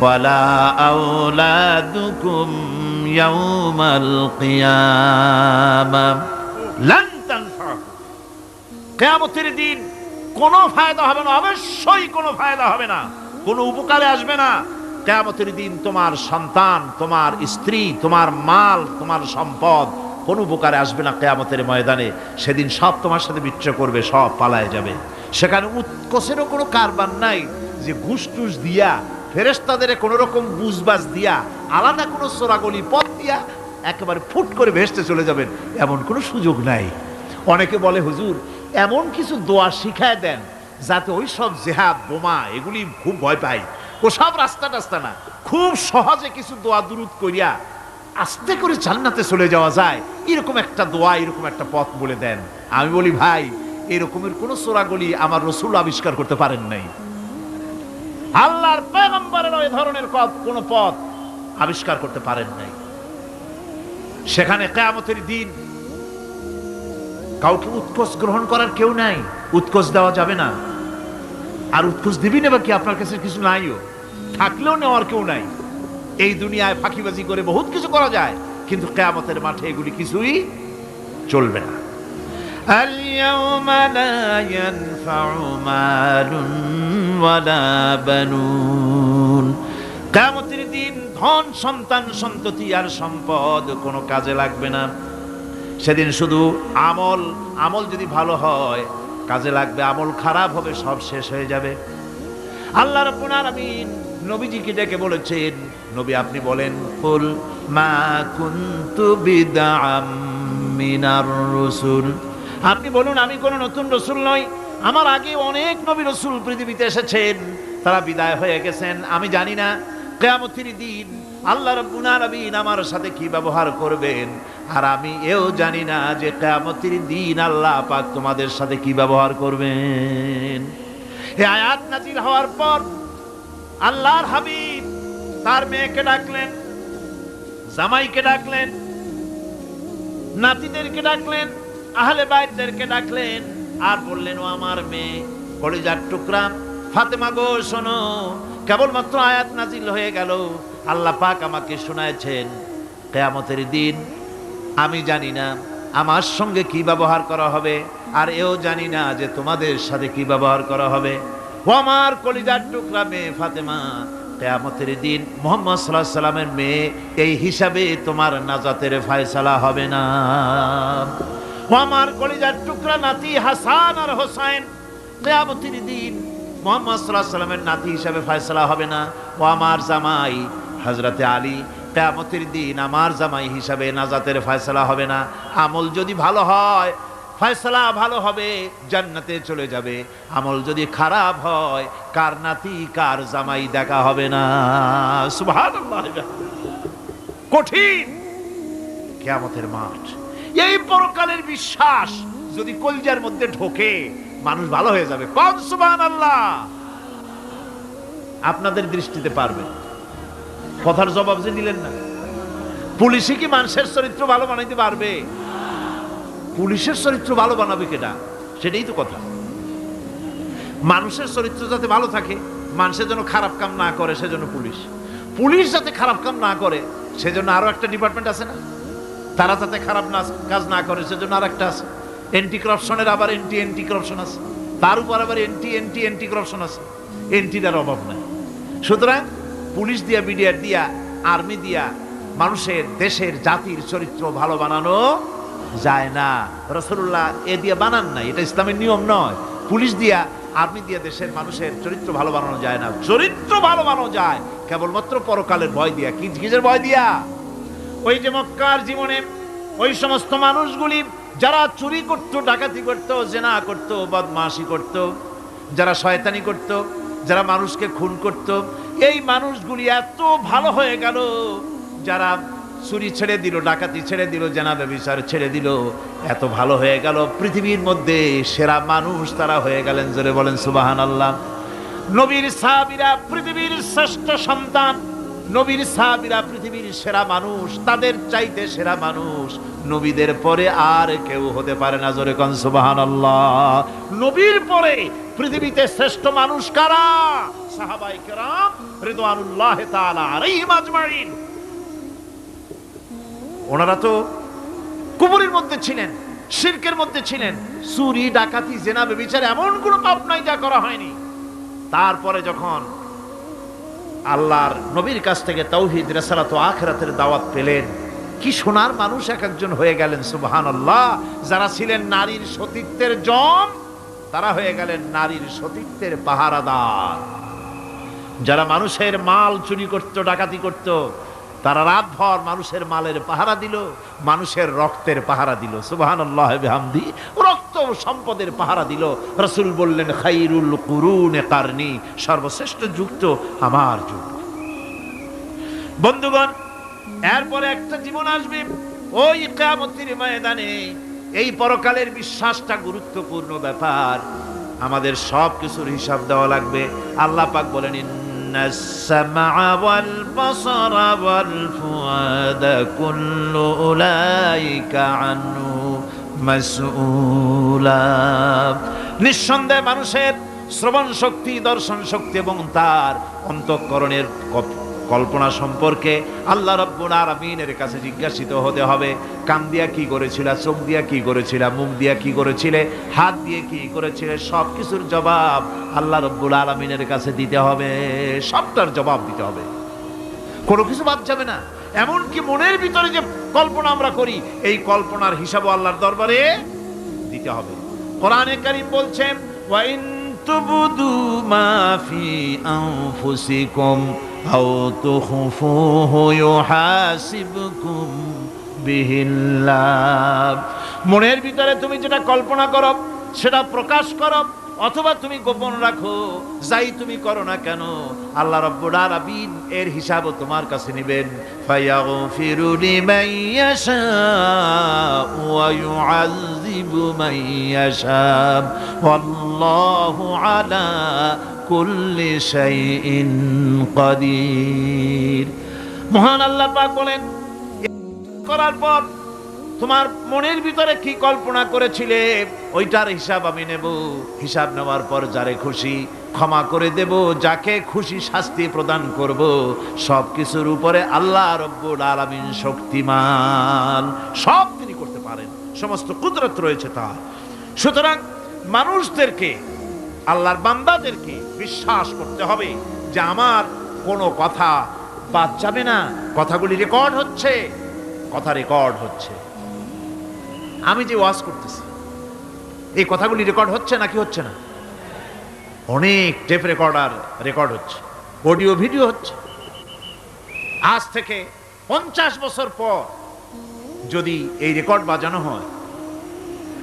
ওয়ালা আওলাদুকুম ইয়াউমাল কিয়ামাহ। লান তানফাকুম, কিয়ামতের দিন কোনো ফায়দা হবে না, অবশ্যই কোনো ফায়দা হবে না, কোনো উপকারে আসবে না। কিয়ামতের দিন তোমার সন্তান, তোমার স্ত্রী, তোমার মাল, তোমার সম্পদ কোনো উপকারে আসবে না। কিয়ামতের ময়দানে সেদিন সব তোমার সাথে বিচ্ছেদ করবে, সব পালায় যাবে। সেখানে উৎকোষেরও কোনো কারবার নাই যে ঘুষ টুস দিয়া, ফেরেশতাদের কোনো রকম বুঝবাজ দিয়া, আলাদা কোনো চোরাগলি পথ দিয়া একেবারে ফুট করে ভেসতে চলে যাবেন, এমন কোনো সুযোগ নাই। অনেকে বলে, হুজুর এমন কিছু দোয়া শিখায় দেন যাতে ওই সব জেহাদ, বোমা এগুলি খুব ভয় পাই, ওসব রাস্তা টাস্তা না, খুব সহজে কিছু দোয়া দুরুদ করিয়া আস্তে করে জান্নাতে চলে যাওয়া যায়, এরকম একটা দোয়া, এরকম একটা পথ বলে দেন। আমি বলি, ভাই এরকমের কোন চোরাগলি আমার রাসূল আবিষ্কার করতে পারেন নাই, আল্লাহর পয়গম্বরের ওই ধরনের কোন পথ আবিষ্কার করতে পারেন নাই। সেখানে কিয়ামতের দিন কাউকে উৎকোষ গ্রহণ করার কেউ নাই, উৎকোষ দেওয়া যাবে না। আর উৎকোষ দিবি না কি, আপনার কাছে কিছু নাইও, থাকলেও নেওয়ার কেউ নাই। এই দুনিয়ায় ফাঁকিবাজি করে বহুত কিছু করা যায়, কিন্তু কিয়ামতের মাঠে এগুলি কিছুই চলবে না। আল-ইয়াওমা লা ইয়ানফা'ু মালুন ওয়ালা বানুন, কিয়ামতের দিন ধন, সন্তান, সন্ততি আর সম্পদ কোনো কাজে লাগবে না। সেদিন শুধু আমল যদি ভালো হয় কাজে লাগবে, আমল খারাপ হবে সব শেষ হয়ে যাবে। আল্লাহ রাব্বুল আলামিন নবীজিকে ডেকে বলেছেন, নবী আপনি বলেন, কুল মা কুনতু বিদআম মিনার রাসূল। আপনি বলুন আমি কোন নতুন রাসূল নই, আমার আগে অনেক নবী রাসূল পৃথিবীতে এসেছেন, তারা বিদায় হয়ে গেছেন। আমি জানি না কিয়ামতের দিন আল্লাহ রাব্বুল আলামিন আমার সাথে কি ব্যবহার করবেন, আর আমি এও জানি না যে কিয়ামতের দিন আল্লাহ পাক তোমাদের সাথে কি ব্যবহার করবেন। এই আয়াত নাযিল হওয়ার পর আল্লাহর হাবিব তার মেয়েকে ডাকলেন, জামাইকে ডাকলেন, নাতিদেরকে ডাকলেন, আহলে বাইতদেরকে ডাকলেন, আর বললেন ও আমার মেয়ে কলিজার টুকরা ফাতেমা গো শোনো, কেবলমাত্র আয়াত নাজিল হয়ে গেল, আল্লাহ পাক আমাকে শোনায়ছেন কিয়ামতের দিন আমি জানি না আমার সঙ্গে কি ব্যবহার করা হবে, আর এও জানি না যে তোমাদের সাথে কি ব্যবহার করা হবে। ও আমার কলিজার টুকরা মেয়ে ফাতেমা, কিয়ামতের দিন মুহাম্মদ সাল্লাল্লাহু আলাইহি সাল্লামের মেয়ে এই হিসাবে তোমার নাজাতের ফয়সালা হবে না। ও আমার কলিজার টুকরা নাতি হাসান আর হোসেন, কিয়ামতের দিন মুহাম্মদ সাল্লাল্লাহু আলাইহি সাল্লামের নাতি হিসাবে ফয়সালা হবে না। ও আমার জামাই হযরতে আলী, কিয়ামতের দিন আমার জামাই হিসাবে নাজাতের ফয়সালা হবে না। আমল যদি ভালো হয় ফয়সালা ভালো হবে, জান্নাতে চলে যাবে। আমল যদি খারাপ হয় কার নাতি কার জামাই দেখা হবে না। সুবহানাল্লাহ। কঠিন কিয়ামতের মাঠ। এই পরকালের বিশ্বাস যদি কলিজার মধ্যে ঢোকে মানুষ ভালো হয়ে যাবে। কোন সুবহানাল্লাহ। আপনাদের দৃষ্টিতে পারবে। কথার জবাব যে দিলেন না, পুলিশে কি মানুষের চরিত্র ভালো বানাইতে পারবে? পুলিশের চরিত্র ভালো বানাবে কেটা? সেটাই তো কথা। মানুষের চরিত্র যাতে ভালো থাকে, মানুষের জন্য খারাপ কাম না করে সেজন্য পুলিশ। পুলিশ যাতে খারাপ কাম না করে সেজন্য আরো একটা ডিপার্টমেন্ট আছে না? তারা যাতে খারাপ কাজ না করে সেজন্য আর একটা আছে। এন্টি করাপশনের আবার এন্টি করাপশন আছে, তার উপর আবার এন্টি করাপশন আছে। এন্টিটার অভাব নাই। সুতরাং পুলিশ দিয়া, বিডিআর দিয়া, আর্মি দিয়া মানুষের, দেশের, জাতির চরিত্র ভালো বানানো যায় না। রাসূলুল্লাহ এ দিয়ে বানান নাই, এটা ইসলামের নিয়ম নয়। পুলিশ দিয়া, আর্মি দিয়া দেশের মানুষের চরিত্র ভালো বানানো যায় না। চরিত্র ভালো বানানো যায় কেবলমাত্র পরকালের ভয় দিয়া। কিসের ভয় দিয়া? ওই যে মক্কার জীবনে ওই সমস্ত মানুষগুলি যারা চুরি করত, ডাকাতি করত, জেনা করত, বদমাশি করত, যারা শয়তানি করত, যারা মানুষকে খুন করত, এই মানুষগুলি এত ভালো হয়ে গেল, যারা চুরি ছেড়ে দিল, ডাকাতি ছেড়ে দিল, জেনা ব্যভিচার ছেড়ে দিল, এত ভালো হয়ে গেল, পৃথিবীর মধ্যে সেরা মানুষ তারা হয়ে গেলেন। জোরে বলেন সুবহানাল্লাহ। নবীর সাহাবীরা পৃথিবীর শ্রেষ্ঠ সন্তান, নবীর সাহাবীরা পৃথিবীর সেরা মানুষ, তাদের চাইতে সেরা মানুষ নবীদের পরে আর কেউ হতে পারে না। জোরে কোন সুবহানাল্লাহ। নবীর পরে পৃথিবীতে শ্রেষ্ঠ মানুষ কারা? সাহাবায়ে কেরাম রিদওয়ানুল্লাহ তাআলা আলাইহিম আজমাইন। ওনারা তো কুফরের মধ্যে ছিলেন, শিরকের মধ্যে ছিলেন, চুরি, ডাকাতি, জেনা, ব্যভিচার এমন কোনো পাপ নাই যা করা হয়নি। তারপরে যখন আল্লাহর নবীর কাছ থেকে তাওহীদ, রিসালাত ও আখিরাতের দাওয়াত পেলেন, কি সোনার মানুষ এক একজন হয়ে গেলেন। সুবহানাল্লাহ। যারা ছিলেন নারীর সতীত্বের জম, তারা হয়ে গেলেন নারীর সতীত্বের পাহারাদার। যারা মানুষের মাল চুরি করত, ডাকাতি করত, তারা রাতভর মানুষের মালের পাহারা দিল, মানুষের রক্তের পাহারা দিল। সুবহানাল্লাহ বিহামদি। রক্ত সম্পদের পাহারা দিল। রাসূল বললেন খায়রুল কুরুনে কারনি, সর্বশ্রেষ্ঠ যুগ তো আমার যুগ। বন্ধুগণ, এরপরে একটা জীবন আসবে ওই কিয়ামতের ময়দানে। এই পরকালের বিশ্বাসটা গুরুত্বপূর্ণ ব্যাপার। আমাদের সব কিছুর হিসাব দেওয়া লাগবে। আল্লাহ পাক বলেন ইন্নাস সামআ ওয়াল বাসারা ওয়াল ফুআদা কুল্লু উলাইকা আনহু মাসউলা। নিঃসন্দেহে মানুষের শ্রবণ শক্তি, দর্শন শক্তি এবং তার অন্তঃকরণের কল্পনা সম্পর্কে আল্লাহ রাব্বুল আলামিনের কাছে জিজ্ঞাসিত হতে হবে। কান দিয়া কি করেছিল, চোখ দিয়া কি করেছিল, মুখ দিয়া কি করেছিলে, হাত দিয়ে কি করেছিলে, সব কিছুর জবাব আল্লাহ রাব্বুল আলামিনের কাছে দিতে হবে। সবটার জবাব দিতে হবে, কোনো কিছু বাদ যাবে না। এমনকি মনের ভিতরে যে কল্পনা আমরা করি, এই কল্পনার হিসাবও আল্লাহর দরবারে দিতে হবে। কোরআনে কারীম বলছেন ওয়া ইন তুবদু মা ফি আনফুসিকুম আও তুখফুহু ইউহাসিবকুম বিহিল্লাহ। মনের ভিতরে তুমি যেটা কল্পনা করো সেটা প্রকাশ করো, অথবা তুমি গোপন রাখো, যাই তুমি করো না কেন, আল্লাহ রাব্বুল আলামিন এর হিসাবও তোমার কাছে নেবেন। ফায়াগফিরু লিমান ইয়াশাউ ওয়া ইউআযযিবু মান ইয়াশাউ ওয়াল্লাহু আলা কুল্লি শাইইন কাদির। মহান আল্লাহ পাক বলেন, করার পর তোমার মনের ভিতরে কি কল্পনা করেছিলে ওইটার হিসাব আমি নেব। হিসাব নেওয়ার পর যারে খুশি ক্ষমা করে দেব, যাকে খুশি শাস্তি প্রদান করব। সবকিছুর উপরে আল্লাহ রব্বুল আলামিন শক্তিমান, সব তিনি করতে পারেন, সমস্ত কুদরত রয়েছে তার। সুতরাং মানুষদেরকে, আল্লাহর বান্দাদেরকে বিশ্বাস করতে হবে যে আমার কোনো কথা বাদ যাবে না, কথাগুলি রেকর্ড হচ্ছে, কথা রেকর্ড হচ্ছে। আমি যে ওয়াজ করতেছি এই কথাগুলি রেকর্ড হচ্ছে নাকি হচ্ছে না? অনেক টেপ রেকর্ডার রেকর্ড হচ্ছে, অডিও ভিডিও হচ্ছে। আজ থেকে 50 বছর পর যদি এই রেকর্ড বাজানো হয়,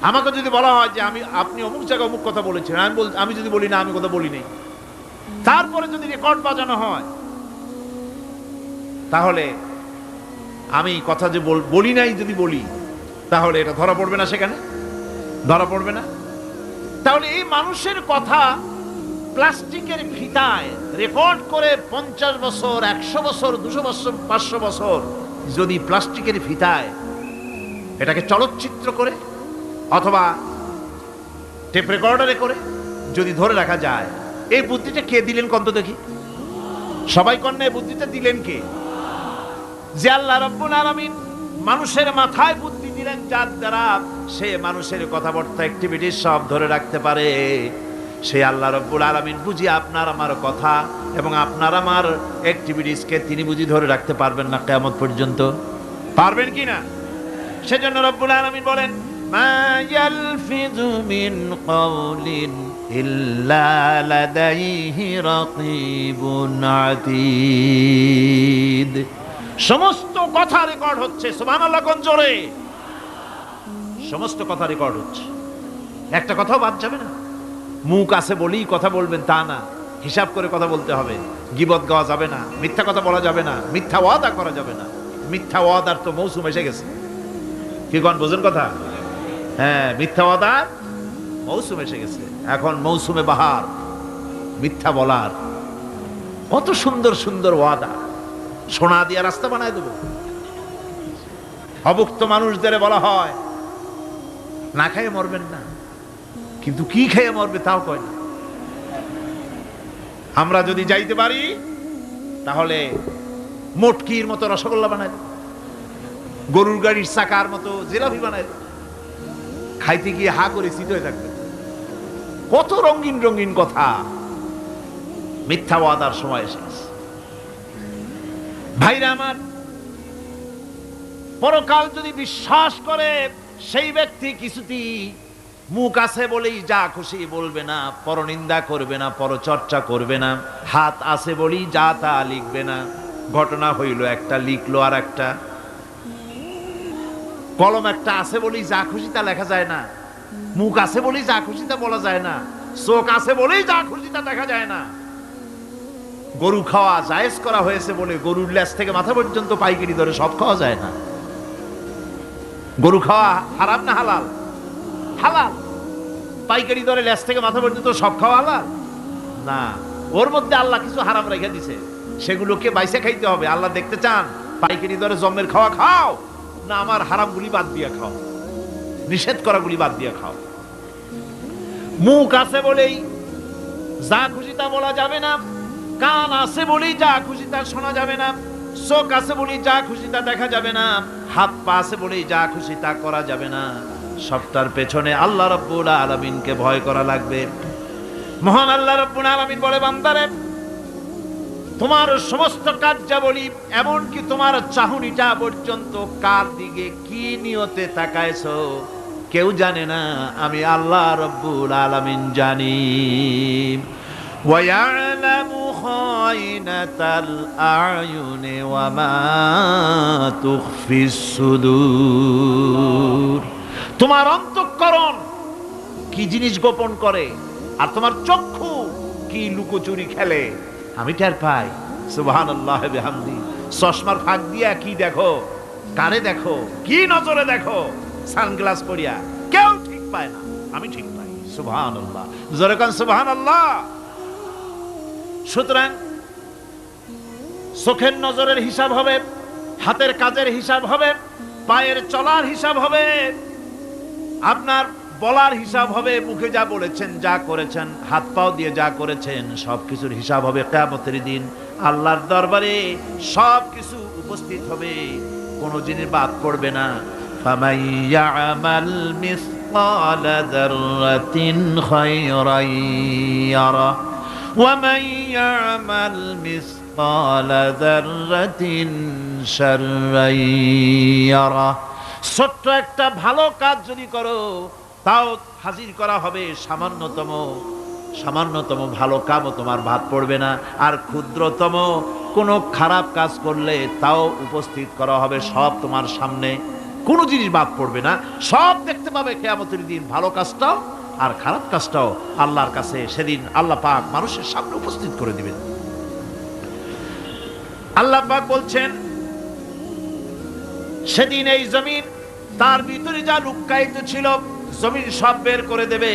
আমাকে যদি বলা হয় যে আপনি অমুক জায়গায় অমুক কথা বলেছেন, আমি যদি বলি না আমি কথা বলি নাই, তারপরে যদি রেকর্ড বাজানো হয়, তাহলে আমি কথা যে বলি নাই যদি বলি, তাহলে এটা ধরা পড়বে না? সেখানে ধরা পড়বে না? তাহলে এই মানুষের কথা প্লাস্টিকের ফিতায় রেকর্ড করে 50 বছর, 100 বছর, 200 বছর, 500 বছর যদি প্লাস্টিকের ফিতায় এটাকে চলচ্চিত্র করে অথবা টেপ রেকর্ডারে করে যদি ধরে রাখা যায়, এই বুদ্ধিটা কে দিলেন কন্ত দেখি? সবাই কন্যা এই বুদ্ধিটা দিলেন কে? যে আল্লাহ রাব্বুল আলামিন মানুষের মাথায় বুদ্ধি দিলেন, যার দ্বারা সে মানুষের কথাবার্তা অ্যাক্টিভিটি সব ধরে রাখতে পারে। সে আল্লাহ রাব্বুল আলামিন বুঝি আপনার আমার কথা এবং আপনার আমার অ্যাক্টিভিটিসকে তিনি বুঝি ধরে রাখতে পারবেন না কিয়ামত পর্যন্ত? পারবেন কি না? সেজন্য রাব্বুল আলামিন বলেন, মা ইয়ালফিযু মিন কাওলিন ইল্লা লাদাইহি রাকীবুন আতীদ। সমস্ত কথা রেকর্ড হচ্ছে। সুবহানাল্লাহ কোন জোরে! সমস্ত কথা রেকর্ড হচ্ছে, একটা কথাও বাদ যাবে না। মুখ আছে বলেই কথা বলবেন তা না, হিসাব করে কথা বলতে হবে। গীবত গাওয়া যাবে না, মিথ্যা কথা বলা যাবে না, মিথ্যা ওয়াদা করা যাবে না। মিথ্যা ওয়াদার তো মৌসুম এসে গেছে। কি কোন বোঝেন কথা? হ্যাঁ, মিথ্যা ওয়াদার মৌসুম এসে গেছে। এখন মৌসুমে বাহার মিথ্যা বলার। কত সুন্দর সুন্দর ওয়াদা, সোনা দিয়া রাস্তা বানায় দেব। অভুক্ত মানুষদের বলা হয় না খেয়ে মরবেন না, কিন্তু কি খেয়ে মরবে তাও কয় না। আমরা যদি যাইতে পারি তাহলে মটকির মতো রসগোল্লা বানায় দেব, গরুর গাড়ির চাকার মতো জিলাপি বানায় দেব। খাইতে গিয়ে হা করে চিত হয়ে থাকবে। কত রঙিন রঙিন কথা। মিথ্যা ওয়াদার সময় এসে গেছে। ভাইরা আমার, পরকাল যদি বিশ্বাস করে সেই ব্যক্তি কিছুতেই মুখ আছে বলেই যা খুশি বলবে না, পরনিন্দা করবে না, পরচর্চা করবে না, হাত আছে বলেই যা তা লিখবে না। ঘটনা হইল একটা, লিখলো আর একটা। কলম একটা আছে বলেই যা খুশি তা লেখা যায় না, মুখ আছে বলেই যা খুশি তা বলা যায় না, চোখ আছে বলেই যা খুশি তা দেখা যায় না। গরু খাওয়া জায়েজ করা হয়েছে বলে গরুর লেজ থেকে মাথা পর্যন্ত পাইকারি দরে সব খাওয়া যায় না। গরু খাওয়া হারাম না হালাল? হালাল। পাইকারি দরে লেজ থেকে মাথা পর্যন্ত সব খাওয়া হালাল না। ওর মধ্যে আল্লাহ কিছু হারাম রেখে দিছে, সেগুলোকে বাইসে খাইতে হবে। আল্লাহ দেখতে চান পাইকারি দরে জম্মের খাওয়া খাও না আমার হারামগুলি বাদ দিয়ে খাও, নিষেধ করাগুলি বাদ দিয়ে খাও। মুখ আছে বলেই যা খুশি তা বলা যাবে না, কান আছে বলেই যা খুশি তা শোনা যাবে না, চোখ আছে বলেই যা খুশি তা দেখা যাবে না, হাত পা আছে বলেই যা খুশি তা করা যাবে না। সবটার পেছনে আল্লাহ রাব্বুল আলামিনকে ভয় করা লাগবে। মহান আল্লাহ রাব্বুল আলামিন বলে, বান্দারে তোমার সমস্ত কার্যাবলী এমনকি তোমার চাহনিটা পর্যন্ত কার দিকে কি নিয়তে তাকায়ছো কেউ জানে না, আমি আল্লাহ রাব্বুল আলামিন জানি। ويعلم خائنة الأعين وما تخفي الصدور। তোমার অন্তঃকরণ কি জিনিস গোপন করে, আর তোমার চক্ষু কি লুকোচুরি খেলে, আমি টের পাই। সুবহানাল্লাহ বিহামদি। চশমার ফাঁক দিয়া কি দেখো, কারে দেখো, কি নজরে দেখো, সানগ্লাস পরিয়া কেউ ঠিক পায় না, আমি ঠিক পাই। সুবহানাল্লাহ, জোরে কান সুবহানাল্লাহ। সুতরাং চোখের নজরের হিসাব হবে, হাতের কাজের হিসাব হবে, পায়ের চলার হিসাব হবে, আপনার বলার হিসাব হবে, মুখে যা বলেছেন, যা করেছেন, হাত পাও দিয়ে যা করেছেন, সবকিছুর হিসাব হবে কিয়ামতের দিন। আল্লাহর দরবারে সবকিছু উপস্থিত হবে, কোনো জিনিস বাদ পড়বে না। ফামান ইয়ামাল মিসকালা যাররাতিন খায়রান ইয়ারা ওয়া মান ইয়ামাল মিসকালা যাররাতিন শাররান ইয়ারা। ছোট্ট একটা ভালো কাজ যদি করো, তাও হাজির করা হবে সামান্যতম ভালো কামও তোমার বাদ পড়বে না। আর ক্ষুদ্রতম কোনো খারাপ কাজ করলে তাও উপস্থিত করা হবে, সব তোমার সামনে, কোনো জিনিস বাদ পড়বে না, সব দেখতে পাবে কিয়ামতের দিন। ভালো কাজটাও আর খারাপ কাজটাও আল্লাহর কাছে সেদিন আল্লাহ পাক মানুষের সামনে উপস্থিত করে দিবেন। আল্লাহ পাক বলছেন, সেদিন এই জমিন, তার ভিতরে যা লুক্কায়িত ছিল, জমিন সব বের করে দেবে।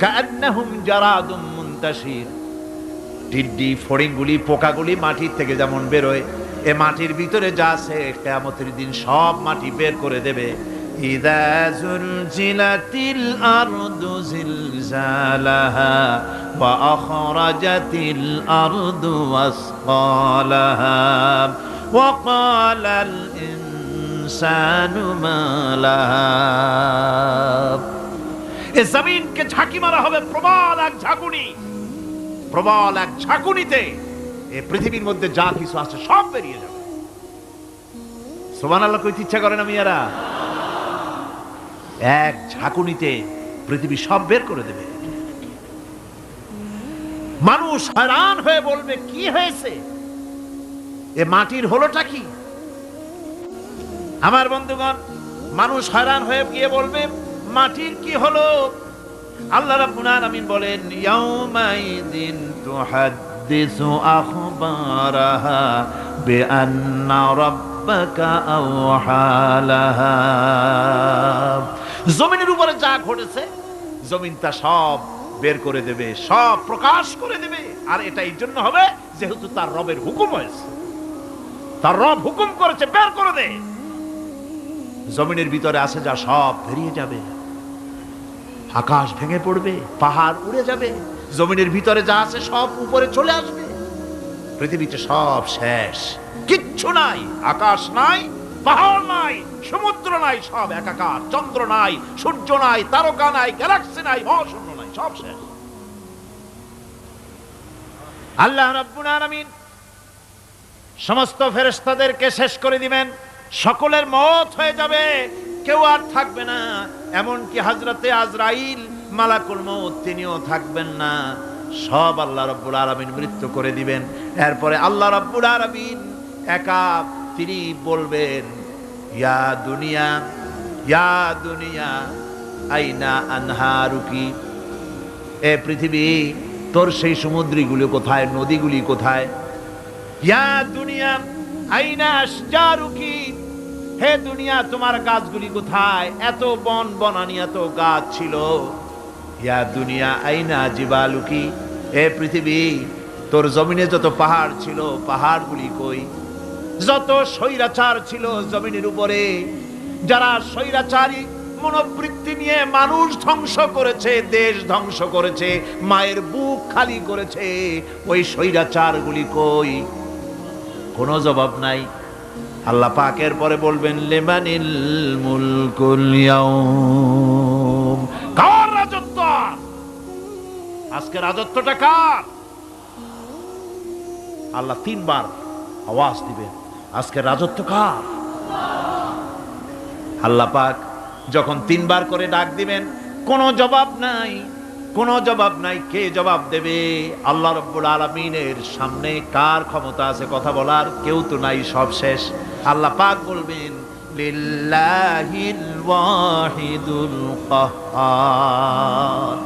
কান্নাহুম জারাদুম মুনতাশির। টিড্ডি, ফড়িংগুলি, পোকাগুলি মাটির থেকে যেমন বেরোয়, এ মাটির ভিতরে যা আছে কিয়ামতের দিন সব মাটি বের করে দেবে। ইযা যুলজিলাতিল আরদু জিলজালাহা ওয়া আখরাজাতিল আরদু আসকালাহা ওয়া ক্বালাল ইনসানু মা লাহা। এ জমিনকে ঝাঁকি মারা হবে প্রবল এক ঝাঁকুনি, প্রবল এক ঝাঁকুনিতে এই পৃথিবীর মধ্যে যা কিছু আছে সব বেরিয়ে যাবে। সুবহানাল্লাহ কইতে ইচ্ছা করে না মিয়ারা? এক ঝাঁকুনিতে পৃথিবী সব বের করে দেবে। মানুষ হয়রান হয়ে বলবে, কি হয়েছে, এ মাটির হলোটা কি? আমার বন্ধুগণ, মানুষ হয়রান হয়ে গিয়ে বলবে, মাটির কি হলো? আল্লাহ রাব্বুল আলামিন বলেন, ইয়াউমাইদিন তুহাদ্দিসু আখবারাহা বিআন্না রাব্বাকা আওহালাহা। জমিনের উপরে যা ঘটেছে, জমিন তা সব বের করে দেবে, সব প্রকাশ করে দেবে। আর এটা এই জন্য হবে যেহেতু তার রবের হুকুম হয়েছে, তার রব হুকুম করেছে, বের করে দে। জমিনের ভিতরে আছে যা সব বেরিয়ে যাবে, আকাশ ভেঙে পড়বে, পাহাড় উড়ে যাবে, জমিনের ভিতরে যা আছে সব উপরে চলে আসবে, পৃথিবীতে সব শেষ, কিচ্ছু নাই, আকাশ নাই, পাহাড় নাই, সমুদ্র নাই, সব একাকার, চন্দ্র নাই, সূর্য নাই, তারকা নাই, গ্যালাক্সি নাই, মহাশূন্য নাই, সব শেষ। আল্লাহ রাব্বুল আলামিন সমস্ত ফেরেশতাদেরকে শেষ করে দিবেন, সকলের মওত হয়ে যাবে, কেউ আর থাকবে না। এমনকি হযরতে আজরাইল মালাকুল মউত তিনিও থাকবেন না, সব আল্লাহ রাব্বুল আলামিন মৃত্যু করে দিবেন। এরপরে আল্লাহ রাব্বুল আলামিন একা তিনি বলবেন, ইয়া দুনিয়া, ইয়া দুনিয়া আইনা আনহারুকি। এ পৃথিবী, তোর সেই সমুদ্রগুলি কোথায়, নদীগুলি কোথায়? ইয়া দুনিয়া আইনা আশজারুকি। হে দুনিয়া, তোমার গাছগুলি কোথায়? এত বন বনানি, এত গাছ ছিল। ইয়া দুনিয়া আইনা জিবালুকি। হে পৃথিবী, তোর জমিনে যত পাহাড় ছিল, পাহাড়গুলি কই? যত স্বৈরাচার ছিল জমিনের উপরে, যারা স্বৈরাচারী মনোবৃত্তি নিয়ে মানুষ ধ্বংস করেছে, দেশ ধ্বংস করেছে, মায়ের বুক খালি করেছে, ওই স্বৈরাচারগুলি কই? কোনো জবাব নাই। আল্লাহ পাকের পরে বলবেন, লিমানিল মুলকুল ইয়াউম। কার রাজত্ব আজকে? রাজত্বটা কার? আল্লাহ তিনবার আওয়াজ দিবেন, আজকে রাজত্ব কার? আল্লাহ পাক যখন তিনবার করে ডাক দিবেন, কোনো জবাব নাই, কোনো জবাব নাই। কে জবাব দেবে? আল্লাহ রাব্বুল আলামিনের সামনে কার ক্ষমতা আছে কথা বলার? কেউ তো নাই, সব শেষ। আল্লাহ পাক বলবেন লিল্লাহিল ওয়াহিদুল কাহ্হার,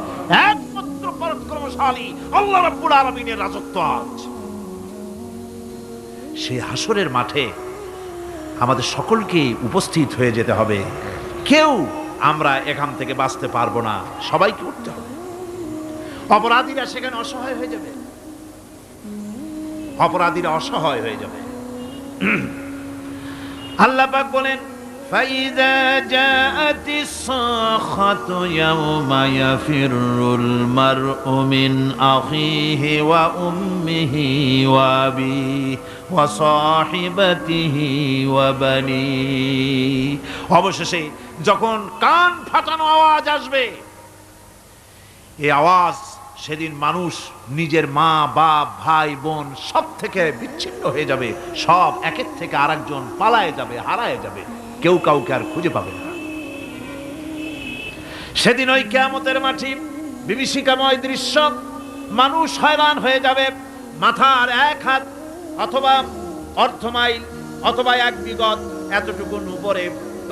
একমাত্র পরাক্রমশালী আল্লাহ রাব্বুল আলামিনের রাজত্ব আজ। সেই হাসরের মাঠে আমাদের সকলকে উপস্থিত হয়ে যেতে হবে। কেউ আমরা এখান থেকে বাঁচতে পারবো না, সবাইকে উঠতে হবে। অপরাধীরা সেখানে অসহায় হয়ে যাবে, অপরাধীরা অসহায় হয়ে যাবে। আল্লাহ পাক বলেন ফাইযা জাআতিস সাখাতু ইয়াওমা ইয়াফিরুল মারউ মিন আখিহি ওয়া উম্মিহি ওয়া আবিহি ওয়া সাহিবাতিহি ওয়া বানিহি। অবশেষে যখন কান ফাটানো আওয়াজ আসবে, এই আওয়াজ সেদিন মানুষ নিজের মা বাপ ভাই বোন সব থেকে বিচ্ছিন্ন হয়ে যাবে, সব একের থেকে আরেকজন পালায়ে যাবে, হারায় যাবে, কেউ কাউকে আর খুঁজে পাবে না। সেদিন ওই কিয়ামতের মাঠে বিভীষিকাময় দৃশ্য, মানুষ হয়রান হয়ে যাবে। মাথার এক হাত অথবা অর্ধ মাইল অথবা এক বিগত এতটুকুন উপরে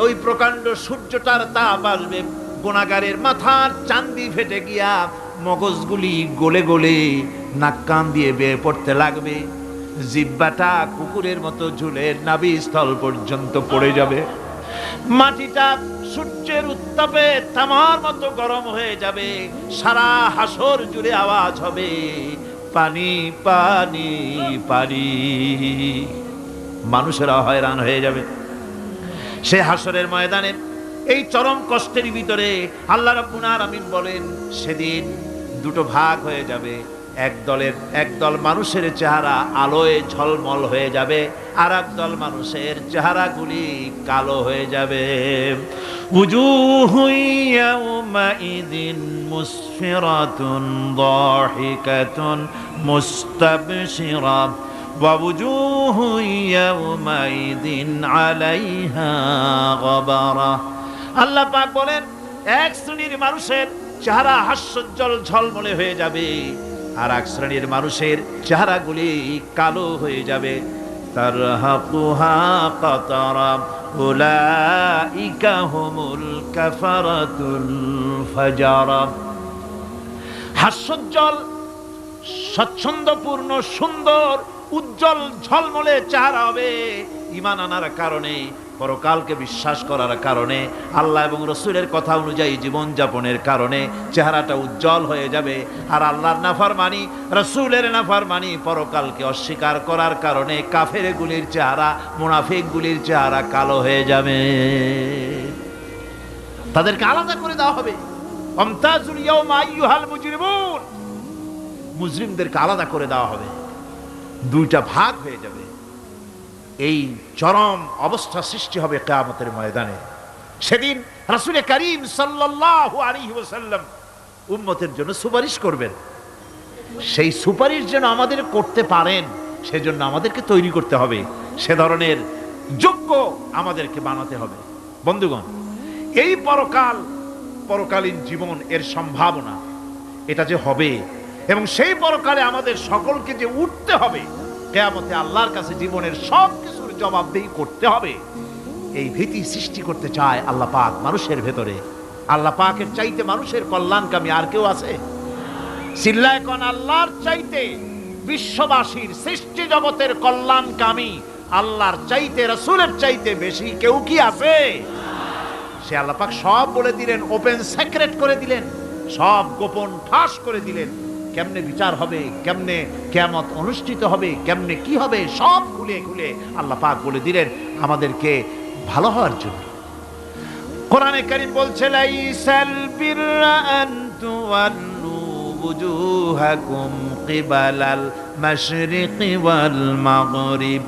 ওই প্রকাণ্ড সূর্যটার তাপ আসবে। গুনাহগারের মাথার চান্দি ফেটে গিয়া মগজগুলি গলে গলে নাক কান দিয়ে বের পড়তে লাগবে। জিহ্বাটা কুকুরের মতো ঝুলে নাভিস্থল পর্যন্ত পড়ে যাবে। মাটিটা সূর্যের উত্তাপে তামার মতো গরম হয়ে যাবে। সারা হাসর জুড়ে আওয়াজ হবে পানি পানি পানি। মানুষেরা হয়রান হয়ে যাবে। সে হাসরের ময়দানে এই চরম কষ্টের ভিতরে আল্লাহ রাব্বুল আলামিন বলেন সেদিন দুটো ভাগ হয়ে যাবে। একদল মানুষের চেহারা আলোয় ঝলমল হয়ে যাবে, আর একদল মানুষের চেহারাগুলি কালো হয়ে যাবে। উজুহু ইয়াওমাইযিন মুসফিরাতুন দাহিকাতুন মুস্তাবশিরা ওয়া উজুহু ইয়াওমাইযিন আলাইহা গাবারা। আল্লাহ পাক বলেন এক শ্রেণীর মানুষের চেহারা হাস্যোজ্জ্বল ঝলমলে হয়ে যাবে, আর এক শ্রেণীর মানুষের চেহারাগুলি কালো হয়ে যাবে। তারহাকুহা কাতারা উলাইকা হুমুল কাফারাতুল ফাজারা। হাস্যোজ্জ্বল, স্বচ্ছন্দপূর্ণ, সুন্দর, উজ্জ্বল ঝলমলে চেহারা হবে ঈমান আনার কারণে, পরকালকে বিশ্বাস করার কারণে, আল্লাহ এবং রসুলের কথা অনুযায়ী জীবন যাপনের কারণে চেহারাটা উজ্জ্বল হয়ে যাবে। আর আল্লাহর নাফরমানি, রসুলের নাফরমানি, পরকালকে অস্বীকার করার কারণে কাফেরগুলির চেহারা, মুনাফিকগুলির চেহারা কালো হয়ে যাবে। তাদেরকে আলাদা করে দেওয়া হবে। আমতাজুল ইয়াওমা আইয়ুহাল মুজরিমুন, মুজরিমদেরকে আলাদা করে দেওয়া হবে, দুইটা ভাগ হয়ে যাবে। এই চরম অবস্থা সৃষ্টি হবে কিয়ামতের ময়দানে। সেদিন রাসূল করিম সাল্লাল্লাহু আলাইহি ওয়াসাল্লাম উম্মতের জন্য সুপারিশ করবেন। সেই সুপারিশ যেন আমাদের করতে পারেন, সেজন্য আমাদেরকে তৈরি করতে হবে, সে ধরনের যোগ্য আমাদেরকে বানাতে হবে। বন্ধুগণ, এই পরকালীন জীবন, এর সম্ভাবনা, এটা যে হবে এবং সেই পরকালে আমাদের সকলকে যে উঠতে হবে, কিয়ামতে আল্লাহর কাছে জীবনের সব কিছুর জবাবদিহি করতে হবে, এই ভীতি সৃষ্টি করতে চায় আল্লাহ পাক মানুষের ভেতরে। আল্লাহ পাকের চাইতে মানুষের কল্যাণকামী আর কেউ আছে? চিল্লায় কোন আল্লাহর চাইতে, বিশ্ববাসীর সৃষ্টি জগতের কল্যাণকামী আল্লাহর চাইতে, রাসূলের চাইতে বেশি কেউ কি আছে? সে আল্লাহ পাক সব বলে দিলেন, ওপেন সিক্রেট করে দিলেন, সব গোপন ফাঁস করে দিলেন। কেমনে বিচার হবে, কেমনে কিয়ামত অনুষ্ঠিত হবে, কেমনে কি হবে, সব খুলে খুলে আল্লাহ পাক বলে দিলেন আমাদেরকে ভালো হওয়ার জন্য। কোরআনে কারীম বলছে লাইসাল বিররা আন তুওয়াল্লু বুজুহাকুম কিবালাল মাশরিকি ওয়াল মাগরিব।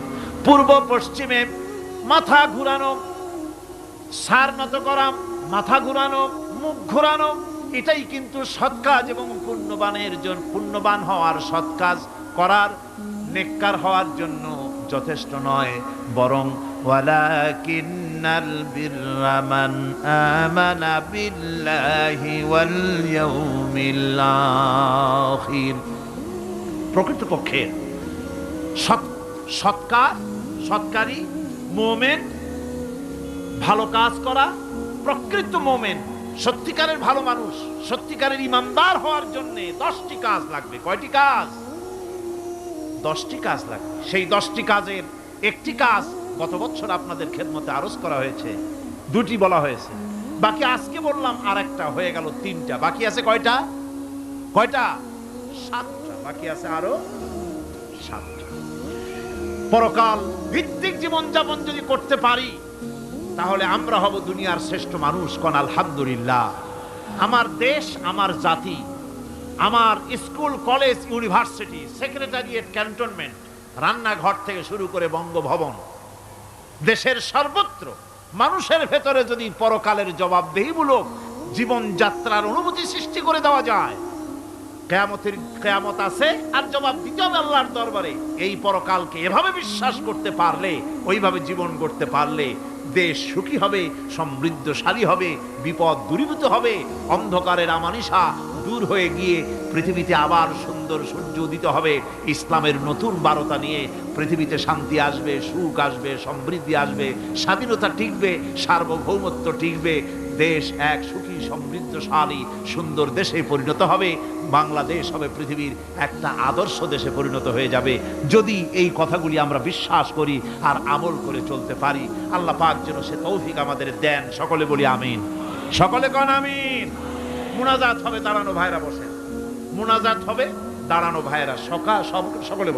পূর্ব পশ্চিমে মাথা ঘুরানো, সার নত করা, মাথা ঘুরানো, মুখ ঘুরানো, এটাই কিন্তু সৎ কাজ এবং পুণ্যবান হওয়ার, সৎ কাজ করার, নেককার হওয়ার জন্য যথেষ্ট নয়, বরং ওয়ালাকিন ইন্নাল বিররা মান আমানা বিল্লাহি ওয়াল ইয়াউমিল আখির। প্রকৃতপক্ষে সৎকারী মুমিন, ভালো কাজ করা, প্রকৃত মুমিন, সত্যিকারের ভালো মানুষ, সত্যিকারের ইমানদার হওয়ার জন্য 10টি কাজ লাগবে। কয়টি কাজ? 10টি কাজ লাগবে। সেই 10টি কাজের একটি কাজ গত বছর আপনাদের খেদমতে আরজ করা হয়েছে, 2টি বলা হয়েছে, বাকি আজকে বললাম আর একটা, হয়ে গেল 3টা। বাকি আছে কয়টা? 7টা। বাকি আছে আরো 7টা। পরকাল ভিত্তিক জীবনযাপন যদি করতে পারি তাহলে আমরা হব দুনিয়ার শ্রেষ্ঠ মানুষ। কোন আলহামদুলিল্লাহ। আমার দেশ, আমার জাতি, আমার school, college, university, secretariat, cantonment, রান্নাঘর থেকে শুরু করে বঙ্গভবন, দেশের সর্বত্র মানুষের ভেতরে যদি পরকালের জবাবদেহিমূলক জীবনযাত্রার অনুভূতি সৃষ্টি করে দেওয়া যায়, কিয়ামত আছে আর জবাব দিতে হবে আল্লাহর দরবারে। এই পরকালকে এভাবে বিশ্বাস করতে পারলে, ওইভাবে জীবন করতে পারলে দেশ সুখী হবে, সমৃদ্ধশালী হবে, বিপদ দূরীভূত হবে, অন্ধকারের আমানিশা দূর হয়ে গিয়ে পৃথিবীতে আবার সুন্দর সূর্য উদিত হবে। ইসলামের নতুন বার্তা নিয়ে পৃথিবীতে শান্তি আসবে, সুখ আসবে, সমৃদ্ধি আসবে, স্বাধীনতা টিকবে, সার্বভৌমত্ব টিকবে, দেশ এক সুখী সমৃদ্ধশালী সুন্দর দেশে পরিণত হবে। বাংলাদেশ হবে পৃথিবীর একটা আদর্শ দেশে পরিণত হয়ে যাবে যদি এই কথাগুলি আমরা বিশ্বাস করি আর আমল করে চলতে পারি। আল্লাহ পাক যেন সে তৌফিক আমাদের দেন। সকলে বলি আমিন। সকলে কন আমিন। মুনাজাত হবে, দাঁড়ানো ভাইরা বসেন। মুনাজাত হবে, দাঁড়ানো ভাইরা সকলে